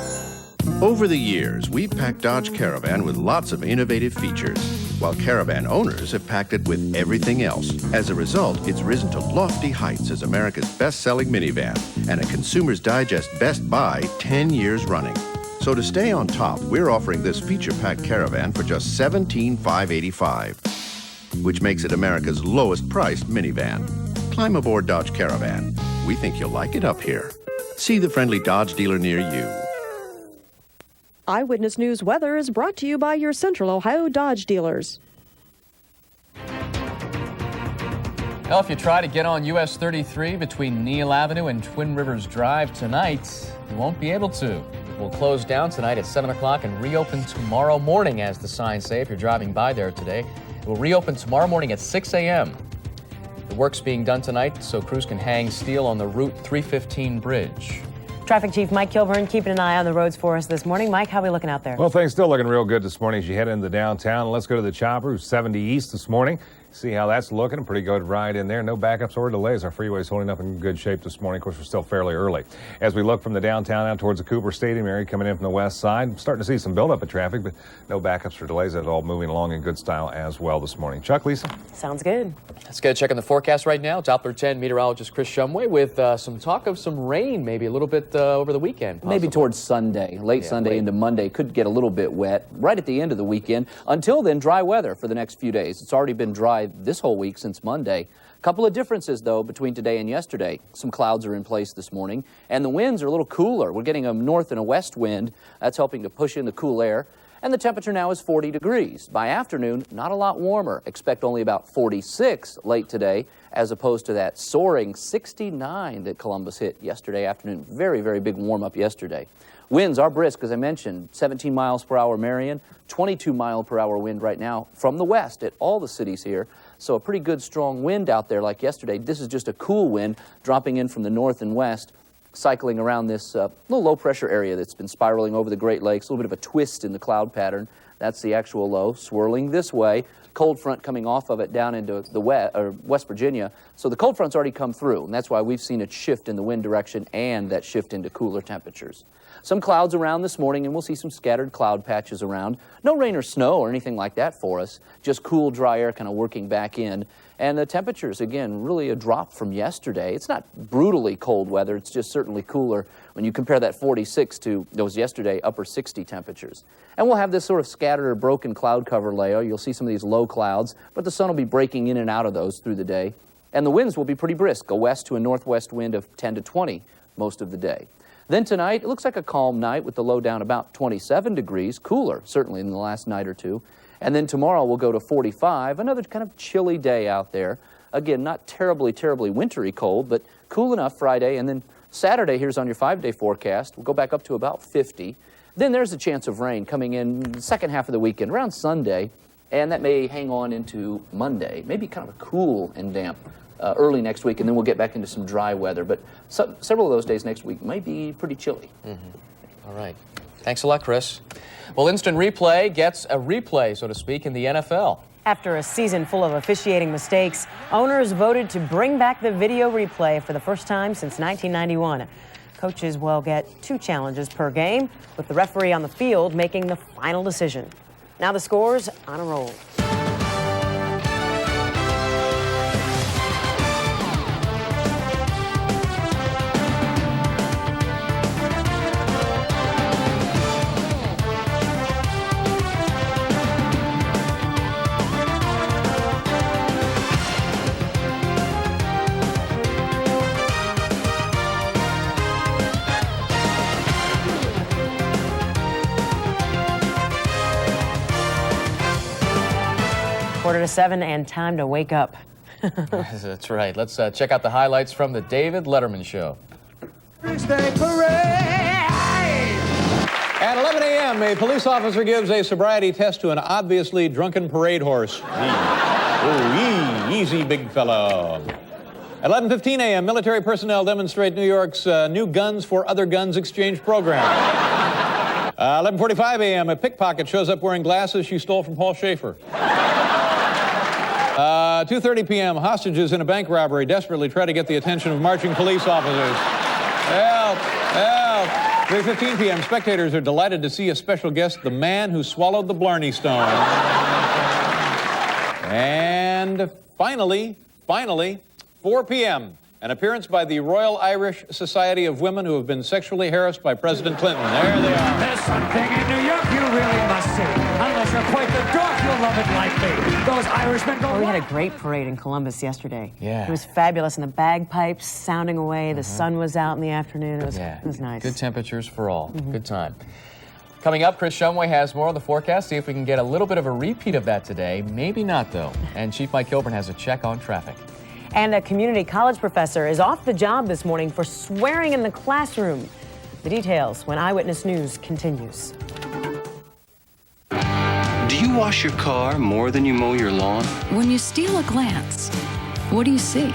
Over the years, we've packed Dodge Caravan with lots of innovative features, while Caravan owners have packed it with everything else. As a result, it's risen to lofty heights as America's best-selling minivan and a Consumer's Digest Best Buy 10 years running. So to stay on top, we're offering this feature-packed Caravan for just $17,585, which makes it America's lowest-priced minivan. Climb aboard Dodge Caravan. We think you'll like it up here. See the friendly Dodge dealer near you. Eyewitness News weather is brought to you by your Central Ohio Dodge dealers. Well, if you try to get on US 33 between Neal Avenue and Twin Rivers Drive tonight, you won't be able to. It will close down tonight at 7 o'clock and reopen tomorrow morning, as the signs say, if you're driving by there today. It will reopen tomorrow morning at 6 a.m. The work's being done tonight so crews can hang steel on the Route 315 bridge. Traffic Chief Mike Kilburn keeping an eye on the roads for us this morning. Mike, how are we looking out there? Well, things still looking real good this morning as you head into downtown. Let's go to the Chopper, 70 East this morning. See how that's looking. Pretty good ride in there. No backups or delays. Our freeway's holding up in good shape this morning. Of course, we're still fairly early. As we look from the downtown out towards the Cooper Stadium area coming in from the west side, starting to see some buildup of traffic, but no backups or delays at all. Moving along in good style as well this morning. Chuck, Lisa? Sounds good. Let's get a check on the forecast right now. Doppler 10 meteorologist Chris Shumway with some talk of some rain, maybe a little bit over the weekend. Possibly. Maybe towards Sunday, late Sunday into Monday. Could get a little bit wet right at the end of the weekend. Until then, dry weather for the next few days. It's already been dry this whole week since Monday. A couple of differences, though, between today and yesterday. Some clouds are in place this morning, and the winds are a little cooler. We're getting a north and a west wind. That's helping to push in the cool air. And the temperature now is 40 degrees. By afternoon, not a lot warmer. Expect only about 46 late today, as opposed to that soaring 69 that Columbus hit yesterday afternoon. Very, very big warm-up yesterday. Winds are brisk, as I mentioned, 17 miles per hour Marion, 22 mile per hour wind right now from the west at all the cities here. So a pretty good strong wind out there like yesterday. This is just a cool wind dropping in from the north and west, cycling around this little low pressure area that's been spiraling over the Great Lakes, a little bit of a twist in the cloud pattern. That's the actual low, swirling this way. Cold front coming off of it down into the West Virginia. So the cold front's already come through, and that's why we've seen a shift in the wind direction and that shift into cooler temperatures. Some clouds around this morning, and we'll see some scattered cloud patches around. No rain or snow or anything like that for us, just cool, dry air kind of working back in. And the temperatures, again, really a drop from yesterday. It's not brutally cold weather, it's just certainly cooler when you compare that 46 to those yesterday upper 60 temperatures. And we'll have this sort of scattered or broken cloud cover layer. You'll see some of these low clouds, but the sun will be breaking in and out of those through the day. And the winds will be pretty brisk, a west to a northwest wind of 10 to 20 most of the day. Then tonight, it looks like a calm night with the low down about 27 degrees, cooler certainly than the last night or two. And then tomorrow we'll go to 45, another kind of chilly day out there. Again, not terribly, terribly wintry cold, but cool enough Friday. And then Saturday, here's on your 5-day forecast, we'll go back up to about 50. Then there's a chance of rain coming in the second half of the weekend, around Sunday, and that may hang on into Monday, maybe kind of a cool and damp early next week, and then we'll get back into some dry weather. But several of those days next week might be pretty chilly. All right. Thanks a lot, Chris. Well, Instant Replay gets a replay, so to speak, in the NFL. After a season full of officiating mistakes, owners voted to bring back the video replay for the first time since 1991. Coaches will get 2 challenges per game, with the referee on the field making the final decision. Now the scores on a roll. Quarter to 7 and time to wake up. That's right. Let's check out the highlights from the David Letterman Show. At 11 a.m., a police officer gives a sobriety test to an obviously drunken parade horse. Easy, big fellow. At 11:15 a.m., military personnel demonstrate New York's new Guns for Other Guns exchange program. 11:45 a.m., a pickpocket shows up wearing glasses she stole from Paul Schaefer. 2:30 p.m., hostages in a bank robbery desperately try to get the attention of marching police officers. Help! Help! 3:15 p.m., spectators are delighted to see a special guest, the man who swallowed the Blarney Stone. And finally, 4 p.m., an appearance by the Royal Irish Society of Women who have been sexually harassed by President Clinton. There they are. There's something in New York you really must see. Unless you're quite the dork, you'll love it like me. Those Irishmen go... Well, we had a great parade in Columbus yesterday. Yeah. It was fabulous, and the bagpipes sounding away. The sun was out in the afternoon. It was nice. Good temperatures for all. Good time. Coming up, Chris Shumway has more on the forecast. See if we can get a little bit of a repeat of that today. Maybe not, though. And Chief Mike Kilburn has a check on traffic. And a community college professor is off the job this morning for swearing in the classroom. The details when Eyewitness News continues. Do you wash your car more than you mow your lawn? When you steal a glance, what do you see?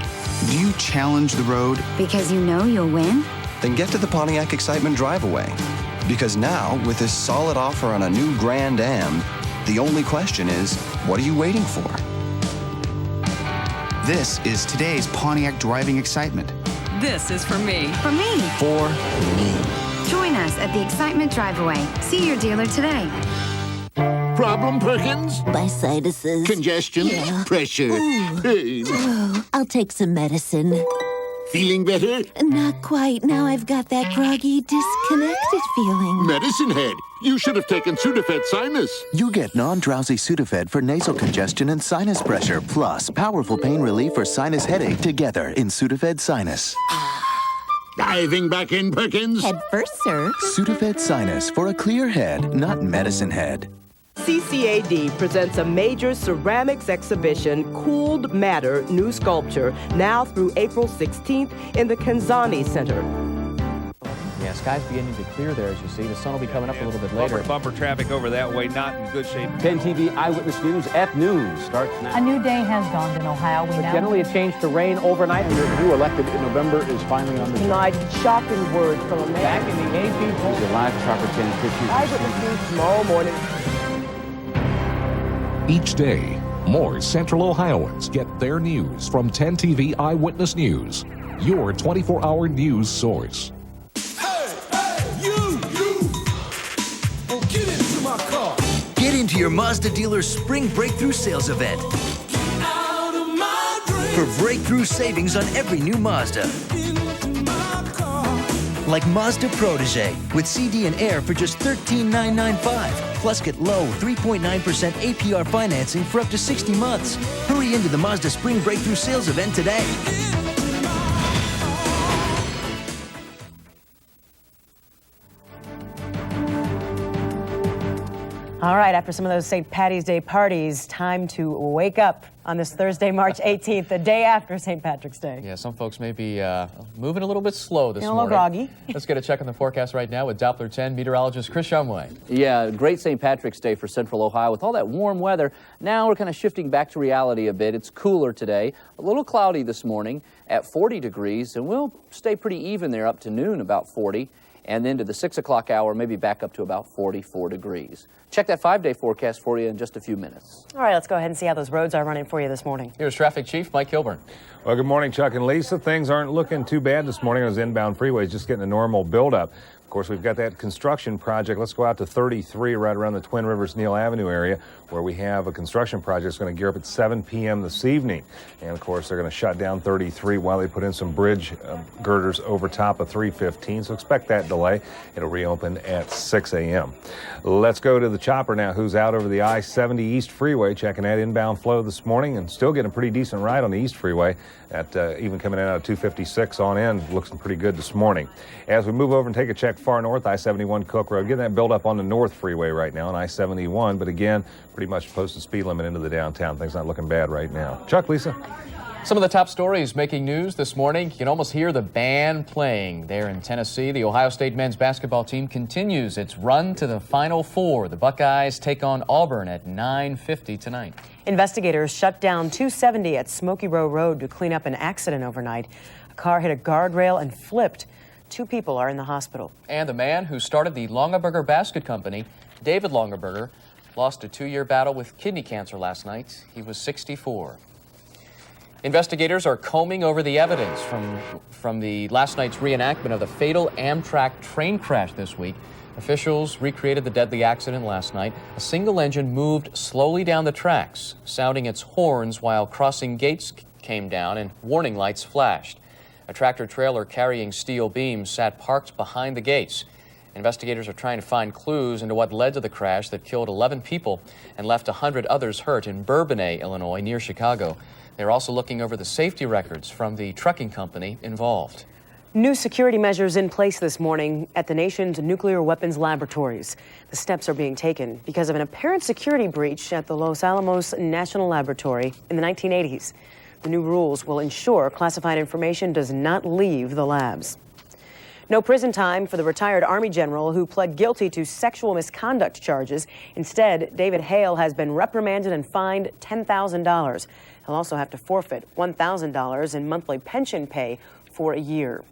Do you challenge the road? Because you know you'll win? Then get to the Pontiac Excitement Drive-Away. Because now, with this solid offer on a new Grand Am, the only question is, what are you waiting for? This is today's Pontiac driving excitement. This is for me. For me. For me. Join us at the Excitement Drive-Away. See your dealer today. Problem, Perkins? My sinuses. Congestion? Yeah. Pressure? Pain? Oh, I'll take some medicine. Feeling better? Not quite. Now I've got that groggy, disconnected feeling. Medicine Head. You should have taken Sudafed Sinus. You get non-drowsy Sudafed for nasal congestion and sinus pressure, plus powerful pain relief for sinus headache together in Sudafed Sinus. Diving back in, Perkins? Head first, sir. Sudafed Sinus for a clear head, not medicine head. CCAD presents a major ceramics exhibition, Cooled Matter New Sculpture, now through April 16th in the Kanzani Center. Yeah, skies beginning to clear there, as you see. The sun will be coming up a little bit later. Bumper traffic over that way, not in good shape. 10 TV Eyewitness News at noon starts now. A new day has dawned in Ohio. We know. Generally, a change to rain overnight, and the new elected in November is finally on the Tonight, shocking words from a man. Back in the AP poll. Your live Chopper 1050. Eyewitness News tomorrow morning. Each day, more Central Ohioans get their news from 10 TV Eyewitness News, your 24-hour news source. Get into your Mazda dealer's Spring Breakthrough Sales event. For breakthrough savings on every new Mazda. Like Mazda Protege with CD and Air for just $13,995. Plus get low 3.9% APR financing for up to 60 months. Hurry into the Mazda Spring Breakthrough Sales event today. All right, after some of those St. Patty's Day parties, time to wake up on this Thursday, March 18th, the day after St. Patrick's Day. Yeah, some folks may be moving a little bit slow this morning. A little groggy. Let's get a check on the forecast right now with Doppler 10 meteorologist Chris Shumway. Yeah, great St. Patrick's Day for Central Ohio with all that warm weather. Now we're kind of shifting back to reality a bit. It's cooler today, a little cloudy this morning at 40 degrees, and we'll stay pretty even there up to noon, about 40. And then to the 6 o'clock hour, maybe back up to about 44 degrees. Check that 5-day forecast for you in just a few minutes. All right, let's go ahead and see how those roads are running for you this morning. Here's Traffic Chief Mike Kilburn. Well, good morning, Chuck and Lisa. Things aren't looking too bad this morning on those inbound freeways, just getting a normal buildup. Of course, we've got that construction project. Let's go out to 33 right around the Twin Rivers Neal Avenue area where we have a construction project that's going to gear up at 7 p.m. this evening. And, of course, they're going to shut down 33 while they put in some bridge girders over top of 315. So expect that delay. It'll reopen at 6 a.m. Let's go to the chopper now, who's out over the I-70 East Freeway, checking that inbound flow this morning and still getting a pretty decent ride on the East Freeway. Even coming in out of 256 on in, looks pretty good this morning. As we move over and take a check far north, I-71 Cook Road, getting that build up on the North Freeway right now on I-71, but again, pretty much posted speed limit into the downtown. Things not looking bad right now. Chuck, Lisa. Some of the top stories making news this morning. You can almost hear the band playing there in Tennessee. The Ohio State men's basketball team continues its run to the Final Four. The Buckeyes take on Auburn at 9:50 tonight. Investigators shut down 270 at Smoky Row Road to clean up an accident overnight. A car hit a guardrail and flipped. 2 people are in the hospital. And the man who started the Longaberger Basket Company, David Longaberger, lost a 2-year battle with kidney cancer last night. He was 64. Investigators are combing over the evidence from the last night's reenactment of the fatal Amtrak train crash this week. Officials recreated the deadly accident last night. A single engine moved slowly down the tracks, sounding its horns while crossing gates came down and warning lights flashed. A tractor-trailer carrying steel beams sat parked behind the gates. Investigators are trying to find clues into what led to the crash that killed 11 people and left 100 others hurt in Bourbonnais, Illinois, near Chicago. They're also looking over the safety records from the trucking company involved. New security measures in place this morning at the nation's nuclear weapons laboratories. The steps are being taken because of an apparent security breach at the Los Alamos National Laboratory in the 1980s. The new rules will ensure classified information does not leave the labs. No prison time for the retired Army general who pled guilty to sexual misconduct charges. Instead, David Hale has been reprimanded and fined $10,000. He'll also have to forfeit $1,000 in monthly pension pay for a year.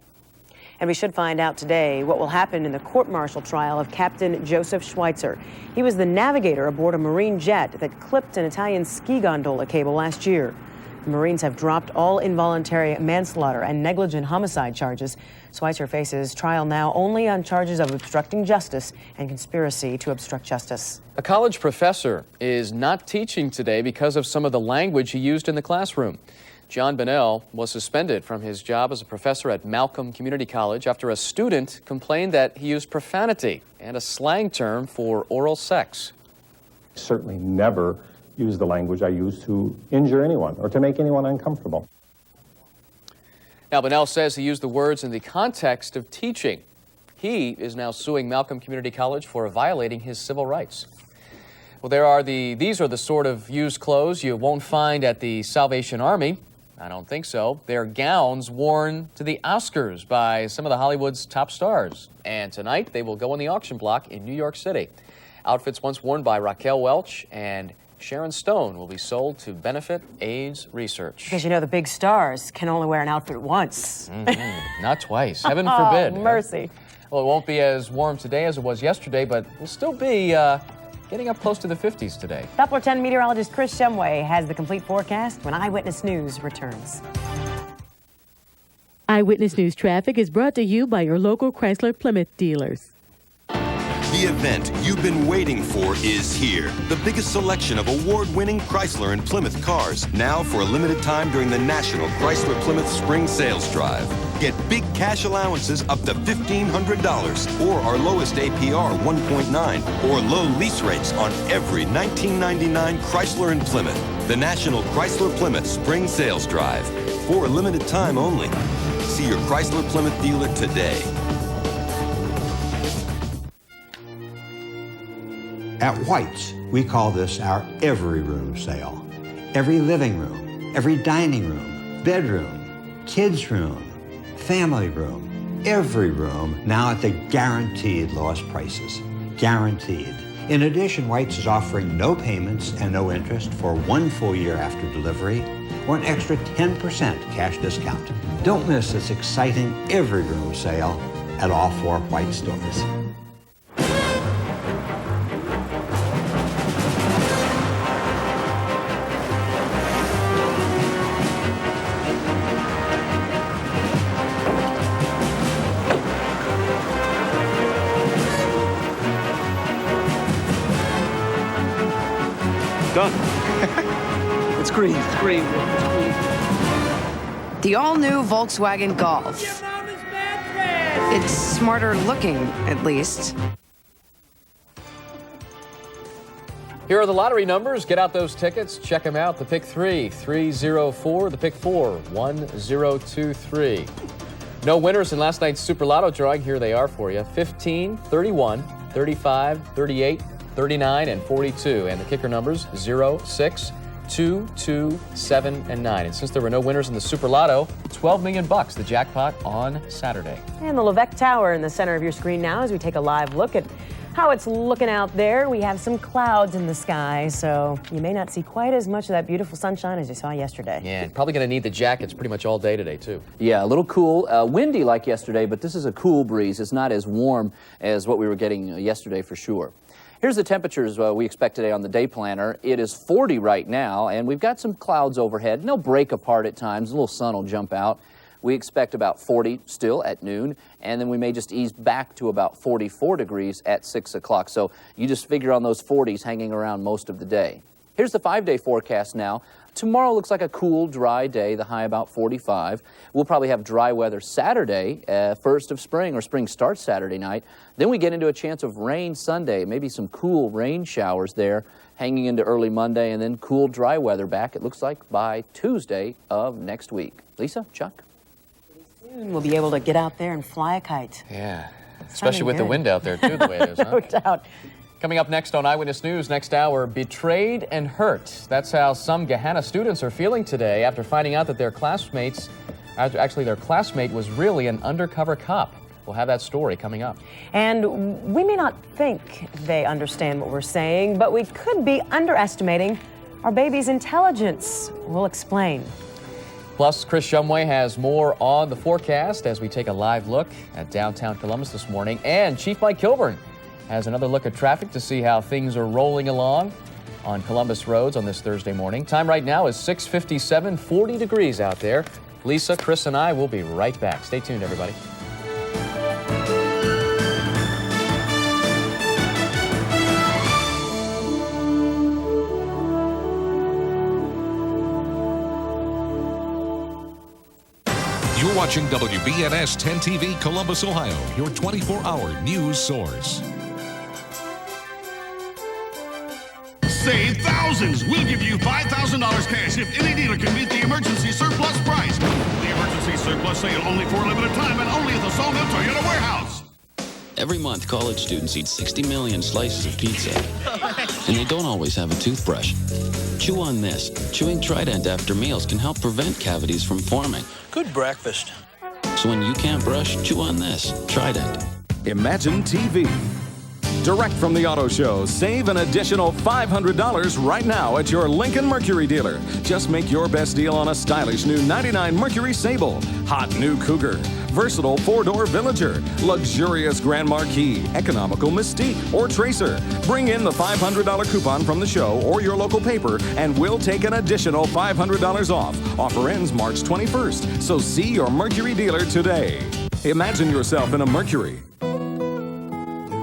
And we should find out today what will happen in the court-martial trial of Captain Joseph Schweitzer. He was the navigator aboard a Marine jet that clipped an Italian ski gondola cable last year. The Marines have dropped all involuntary manslaughter and negligent homicide charges. Schweitzer faces trial now only on charges of obstructing justice and conspiracy to obstruct justice. A college professor is not teaching today because of some of the language he used in the classroom. John Bennell was suspended from his job as a professor at Malcolm Community College after a student complained that he used profanity and a slang term for oral sex. Certainly never use the language I use to injure anyone or to make anyone uncomfortable. Now, Bennell says he used the words in the context of teaching. He is now suing Malcolm Community College for violating his civil rights. Well, these are the sort of used clothes you won't find at the Salvation Army. I don't think so. They're gowns worn to the Oscars by some of the Hollywood's top stars. And tonight, they will go on the auction block in New York City. Outfits once worn by Raquel Welch and Sharon Stone will be sold to benefit AIDS research. Because you know the big stars can only wear an outfit once. Not twice. Heaven forbid. Oh, mercy. Well, it won't be as warm today as it was yesterday, but we'll still be getting up close to the 50s today. Doppler 10 meteorologist Chris Shumway has the complete forecast when Eyewitness News returns. Eyewitness News traffic is brought to you by your local Chrysler Plymouth dealers. The event you've been waiting for is here. The biggest selection of award-winning Chrysler and Plymouth cars, now for a limited time during the National Chrysler Plymouth Spring Sales Drive. Get big cash allowances up to $1,500, or our lowest APR 1.9, or low lease rates on every 1999 Chrysler and Plymouth. The National Chrysler Plymouth Spring Sales Drive, for a limited time only. See your Chrysler Plymouth dealer today. At White's, we call this our every room sale. Every living room, every dining room, bedroom, kids' room, family room, every room now at the guaranteed lowest prices. Guaranteed. In addition, White's is offering no payments and no interest for 1 full year after delivery, or an extra 10% cash discount. Don't miss this exciting every room sale at all 4 White stores. Scream. The all-new Volkswagen Golf. It's smarter looking, at least. Here are the lottery numbers. Get out those tickets. Check them out. The pick 3, 304. The pick 4, 1023. No winners in last night's Super Lotto drawing. Here they are for you. 15, 31, 35, 38, 39, and 42. And the kicker numbers 0, 6, 2, 2, 7, and 9. And since there were no winners in the Super Lotto, $12 million, the jackpot on Saturday. And the Levesque Tower in the center of your screen now as we take a live look at how it's looking out there. We have some clouds in the sky, so you may not see quite as much of that beautiful sunshine as you saw yesterday. Yeah, probably going to need the jackets pretty much all day today, too. Yeah, a little cool. Windy like yesterday, but this is a cool breeze. It's not as warm as what we were getting yesterday for sure. Here's the temperatures we expect today on the day planner. It is 40 right now, and we've got some clouds overhead. They'll break apart at times. A little sun will jump out. We expect about 40 still at noon, and then we may just ease back to about 44 degrees at 6 o'clock. So you just figure on those 40s hanging around most of the day. Here's the 5-day forecast now. Tomorrow looks like a cool, dry day, the high about 45. We'll probably have dry weather Saturday, first of spring, or spring starts Saturday night. Then we get into a chance of rain Sunday, maybe some cool rain showers there hanging into early Monday, and then cool, dry weather back, it looks like, by Tuesday of next week. Lisa, Chuck? Soon we'll be able to get out there and fly a kite. Yeah, especially with the wind out there, too, the way it is, huh? No doubt. Coming up next on Eyewitness News, next hour, betrayed and hurt. That's how some Gahanna students are feeling today after finding out that their classmate was really an undercover cop. We'll have that story coming up. And we may not think they understand what we're saying, but we could be underestimating our baby's intelligence. We'll explain. Plus, Chris Shumway has more on the forecast as we take a live look at downtown Columbus this morning. And Chief Mike Kilburn has another look at traffic to see how things are rolling along on Columbus roads on this Thursday morning. Time right now is 6:57, 40 degrees out there. Lisa, Chris, and I will be right back. Stay tuned, everybody. You're watching WBNS 10 TV Columbus, Ohio, your 24-hour news source. Save thousands! We'll give you $5,000 cash if any dealer can beat the emergency surplus price. The emergency surplus sale only for a limited time and only at the Sawmill Toyota Warehouse. Every month, college students eat 60 million slices of pizza, and they don't always have a toothbrush. Chew on this. Chewing Trident after meals can help prevent cavities from forming. Good breakfast. So when you can't brush, chew on this. Trident. Imagine TV. Direct from the auto show, save an additional $500 right now at your Lincoln Mercury dealer. Just make your best deal on a stylish new '99 Mercury Sable, hot new Cougar, versatile 4-door Villager, luxurious Grand Marquis, economical Mystique, or Tracer. Bring in the $500 coupon from the show or your local paper, and we'll take an additional $500 off. Offer ends March 21st, so see your Mercury dealer today. Imagine yourself in a Mercury.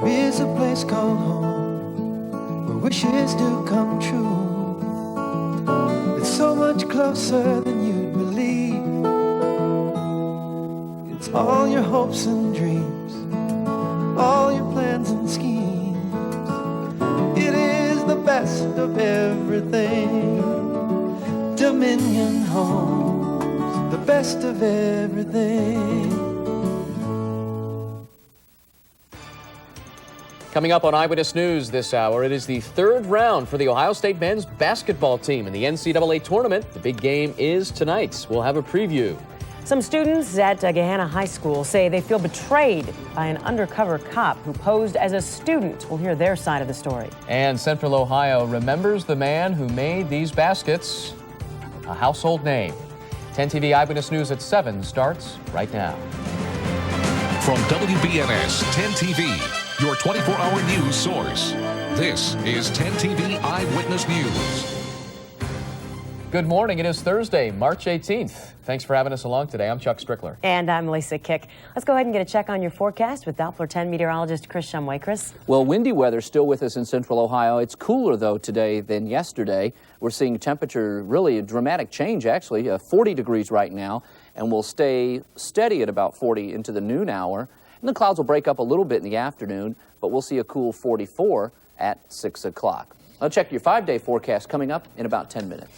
There is a place called home where wishes do come true. It's so much closer than you'd believe. It's all your hopes and dreams, all your plans and schemes. It is the best of everything. Dominion Homes, the best of everything. Coming up on Eyewitness News this hour, it is the third round for the Ohio State men's basketball team in the NCAA tournament. The big game is tonight. We'll have a preview. Some students at Gahanna High School say they feel betrayed by an undercover cop who posed as a student. We'll hear their side of the story. And Central Ohio remembers the man who made these baskets a household name. 10 TV Eyewitness News at 7 starts right now. From WBNS 10 TV. Your 24-hour news source. This is 10 TV Eyewitness News. Good morning. It is Thursday, March 18th. Thanks for having us along today. I'm Chuck Strickler. And I'm Lisa Kick. Let's go ahead and get a check on your forecast with Doppler 10 meteorologist Chris Shumway. Chris? Well, windy weather still with us in central Ohio. It's cooler, though, today than yesterday. We're seeing temperature, really a dramatic change, actually, 40 degrees right now, and we'll stay steady at about 40 into the noon hour. And the clouds will break up a little bit in the afternoon, but we'll see a cool 44 at 6 o'clock. I'll check your 5-day forecast coming up in about 10 minutes.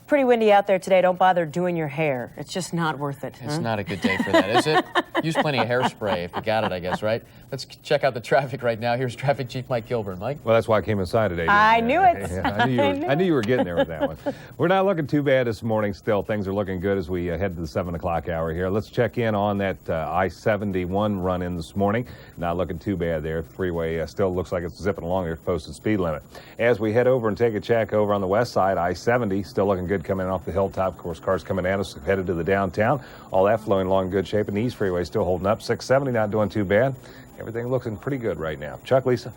Pretty windy out there today. Don't bother doing your hair. It's just not worth it. It's not a good day for that, is it? Use plenty of hairspray if you got it, I guess, right? Let's check out the traffic right now. Here's Traffic Chief Mike Kilburn. Mike? Well, that's why I came inside today. I knew it. Yeah, I knew you were getting there with that one. We're not looking too bad this morning still. Things are looking good as we head to the 7 o'clock hour here. Let's check in on that I-71 run-in this morning. Not looking too bad there. The freeway still looks like it's zipping along their posted speed limit. As we head over and take a check over on the west side, I-70 still looking good coming off the hilltop. Of course, cars coming at us headed to the downtown. All that flowing along in good shape, and the East Freeway still holding up. 670 not doing too bad. Everything looking pretty good right now. Chuck, Lisa?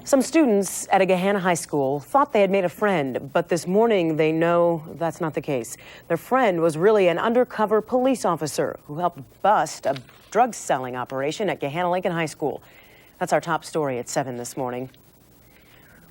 Some students at a Gahanna high school thought they had made a friend, but this morning they know that's not the case. Their friend was really an undercover police officer who helped bust a drug selling operation at Gahanna Lincoln High School. That's our top story at 7 this morning.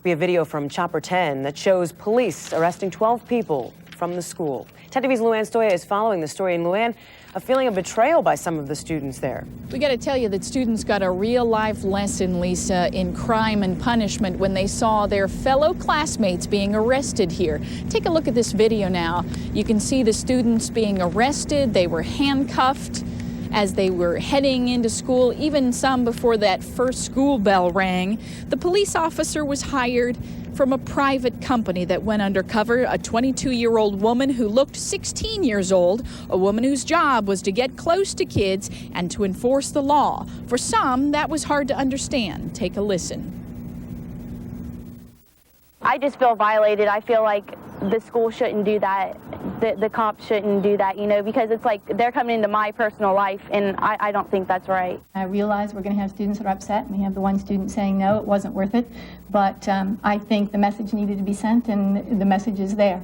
We have video from Chopper 10 that shows police arresting 12 people from the school. 10 TV's Luann Stoya is following the story. And Luann, a feeling of betrayal by some of the students there. We got to tell you that students got a real-life lesson, Lisa, in crime and punishment when they saw their fellow classmates being arrested here. Take a look at this video now. You can see the students being arrested. They were handcuffed as they were heading into school, even some before that first school bell rang. The police officer was hired from a private company that went undercover, a 22-year-old woman who looked 16 years old, a woman whose job was to get close to kids and to enforce the law. For some, that was hard to understand. Take a listen. I just feel violated. I feel like the school shouldn't do that. The cops shouldn't do that, you know, because it's like they're coming into my personal life, and I don't think that's right. I realize we're going to have students that are upset, and we have the one student saying no, it wasn't worth it, but I think the message needed to be sent, and the message is there.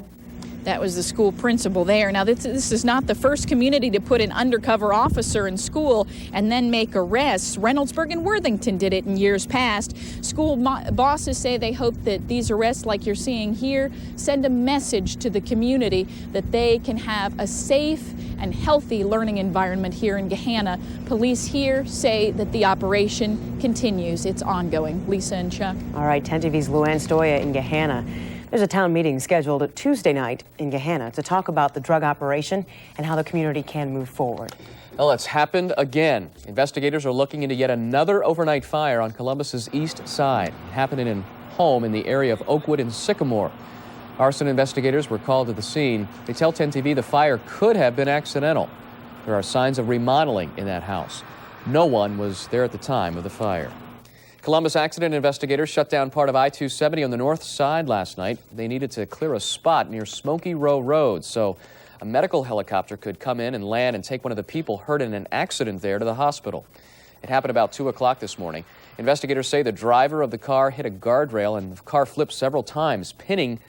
That was the school principal there. Now, this is not the first community to put an undercover officer in school and then make arrests. Reynoldsburg and Worthington did it in years past. School bosses say they hope that these arrests, like you're seeing here, send a message to the community that they can have a safe and healthy learning environment here in Gahanna. Police here say that the operation continues. It's ongoing. Lisa and Chuck. All right, 10 TV's Luann Stoya in Gahanna. There's a town meeting scheduled Tuesday night in Gahanna to talk about the drug operation and how the community can move forward. Well, it's happened again. Investigators are looking into yet another overnight fire on Columbus's east side, happening in a home in the area of Oakwood and Sycamore. Arson investigators were called to the scene. They tell 10 TV the fire could have been accidental. There are signs of remodeling in that house. No one was there at the time of the fire. Columbus accident investigators shut down part of I-270 on the north side last night. They needed to clear a spot near Smoky Row Road so a medical helicopter could come in and land and take one of the people hurt in an accident there to the hospital. It happened about 2 o'clock this morning. Investigators say the driver of the car hit a guardrail and the car flipped several times, pinning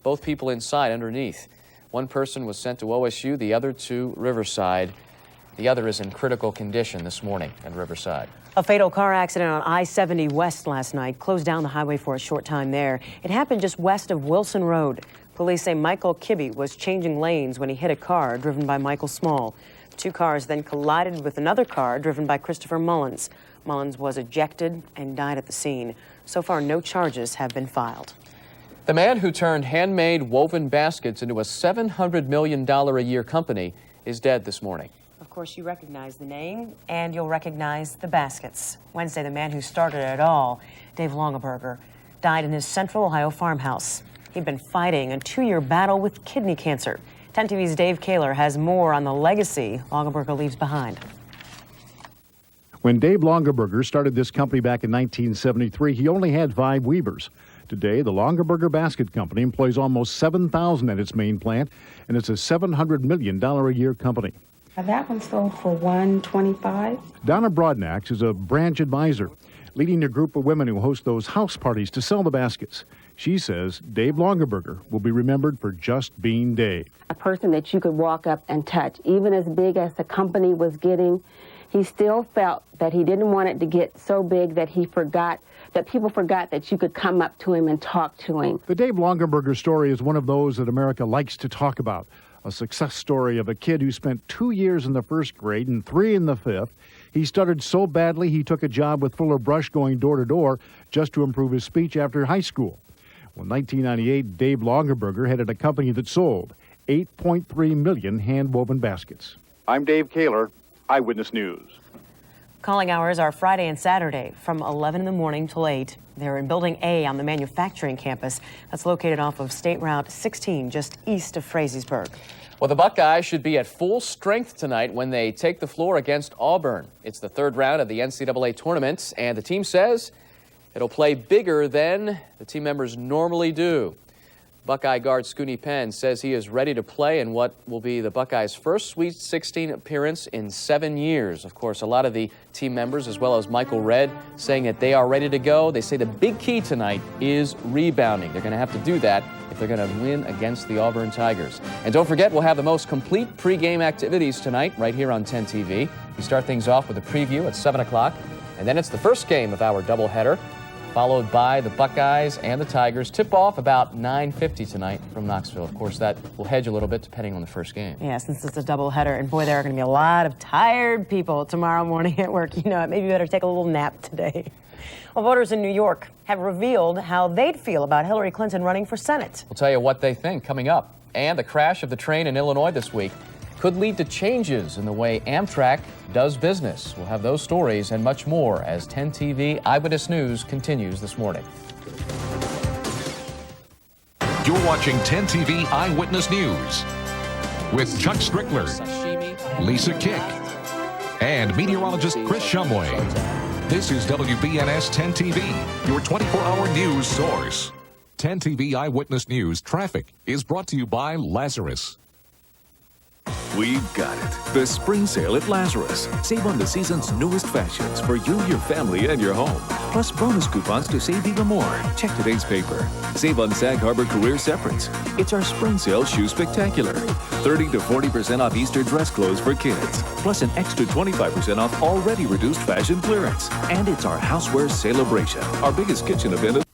both people inside underneath. One person was sent to OSU, the other to Riverside. The other is in critical condition this morning at Riverside. A fatal car accident on I-70 West last night closed down the highway for a short time there. It happened just west of Wilson Road. Police say Michael Kibbe was changing lanes when he hit a car driven by Michael Small. The two cars then collided with another car driven by Christopher Mullins. Mullins was ejected and died at the scene. So far, no charges have been filed. The man who turned handmade woven baskets into a $700 million a year company is dead this morning. Of course, you recognize the name, and you'll recognize the baskets. Wednesday, the man who started it all, Dave Longaberger, died in his Central Ohio farmhouse. He'd been fighting a 2-year battle with kidney cancer. 10 TV's Dave Kaler has more on the legacy Longaberger leaves behind. When Dave Longaberger started this company back in 1973, he only had 5 weavers. Today, the Longaberger Basket Company employs almost 7,000 at its main plant, and it's a $700 million a year company. That one sold for $125. Donna Broadnax is a branch advisor, leading a group of women who host those house parties to sell the baskets. She says Dave Longaberger will be remembered for just being Dave. A person that you could walk up and touch. Even as big as the company was getting, he still felt that he didn't want it to get so big that he forgot, that people forgot that you could come up to him and talk to him. The Dave Longaberger story is one of those that America likes to talk about. A success story of a kid who spent 2 years in the first grade and 3 in the fifth. He stuttered so badly he took a job with Fuller Brush going door to door just to improve his speech after high school. Well, in 1998, Dave Longaberger headed a company that sold 8.3 million hand-woven baskets. I'm Dave Kaler, Eyewitness News. Calling hours are Friday and Saturday from 11 in the morning till 8. They're in Building A on the manufacturing campus. That's located off of State Route 16, just east of Frazeysburg. Well, the Buckeyes should be at full strength tonight when they take the floor against Auburn. It's the third round of the NCAA tournament, and the team says it'll play bigger than the team members normally do. Buckeye guard Scoonie Penn says he is ready to play in what will be the Buckeyes' first Sweet 16 appearance in 7 years. Of course, a lot of the team members, as well as Michael Redd, saying that they are ready to go. They say the big key tonight is rebounding. They're going to have to do that if they're going to win against the Auburn Tigers. And don't forget, we'll have the most complete pregame activities tonight right here on 10 TV. We start things off with a preview at 7 o'clock, and then it's the first game of our doubleheader, followed by the Buckeyes and the Tigers. Tip-off about 9:50 tonight from Knoxville. Of course, that will hedge a little bit depending on the first game. Yeah, since it's a doubleheader, and boy, there are going to be a lot of tired people tomorrow morning at work. You know, maybe you better take a little nap today. Well, voters in New York have revealed how they'd feel about Hillary Clinton running for Senate. We'll tell you what they think coming up. And the crash of the train in Illinois this week could lead to changes in the way Amtrak does business. We'll have those stories and much more as 10 TV Eyewitness News continues this morning. You're watching 10 TV Eyewitness News with Chuck Strickler, Lisa Kick, and meteorologist Chris Shumway. This is WBNS 10 TV, your 24-hour news source. 10 TV Eyewitness News traffic is brought to you by Lazarus. We've got it. The spring sale at Lazarus. Save on the season's newest fashions for you, your family, and your home. Plus bonus coupons to save even more. Check today's paper. Save on Sag Harbor career separates. It's our spring sale shoe spectacular. 30 to 40% off Easter dress clothes for kids. Plus an extra 25% off already reduced fashion clearance. And it's our houseware celebration. Our biggest kitchen event.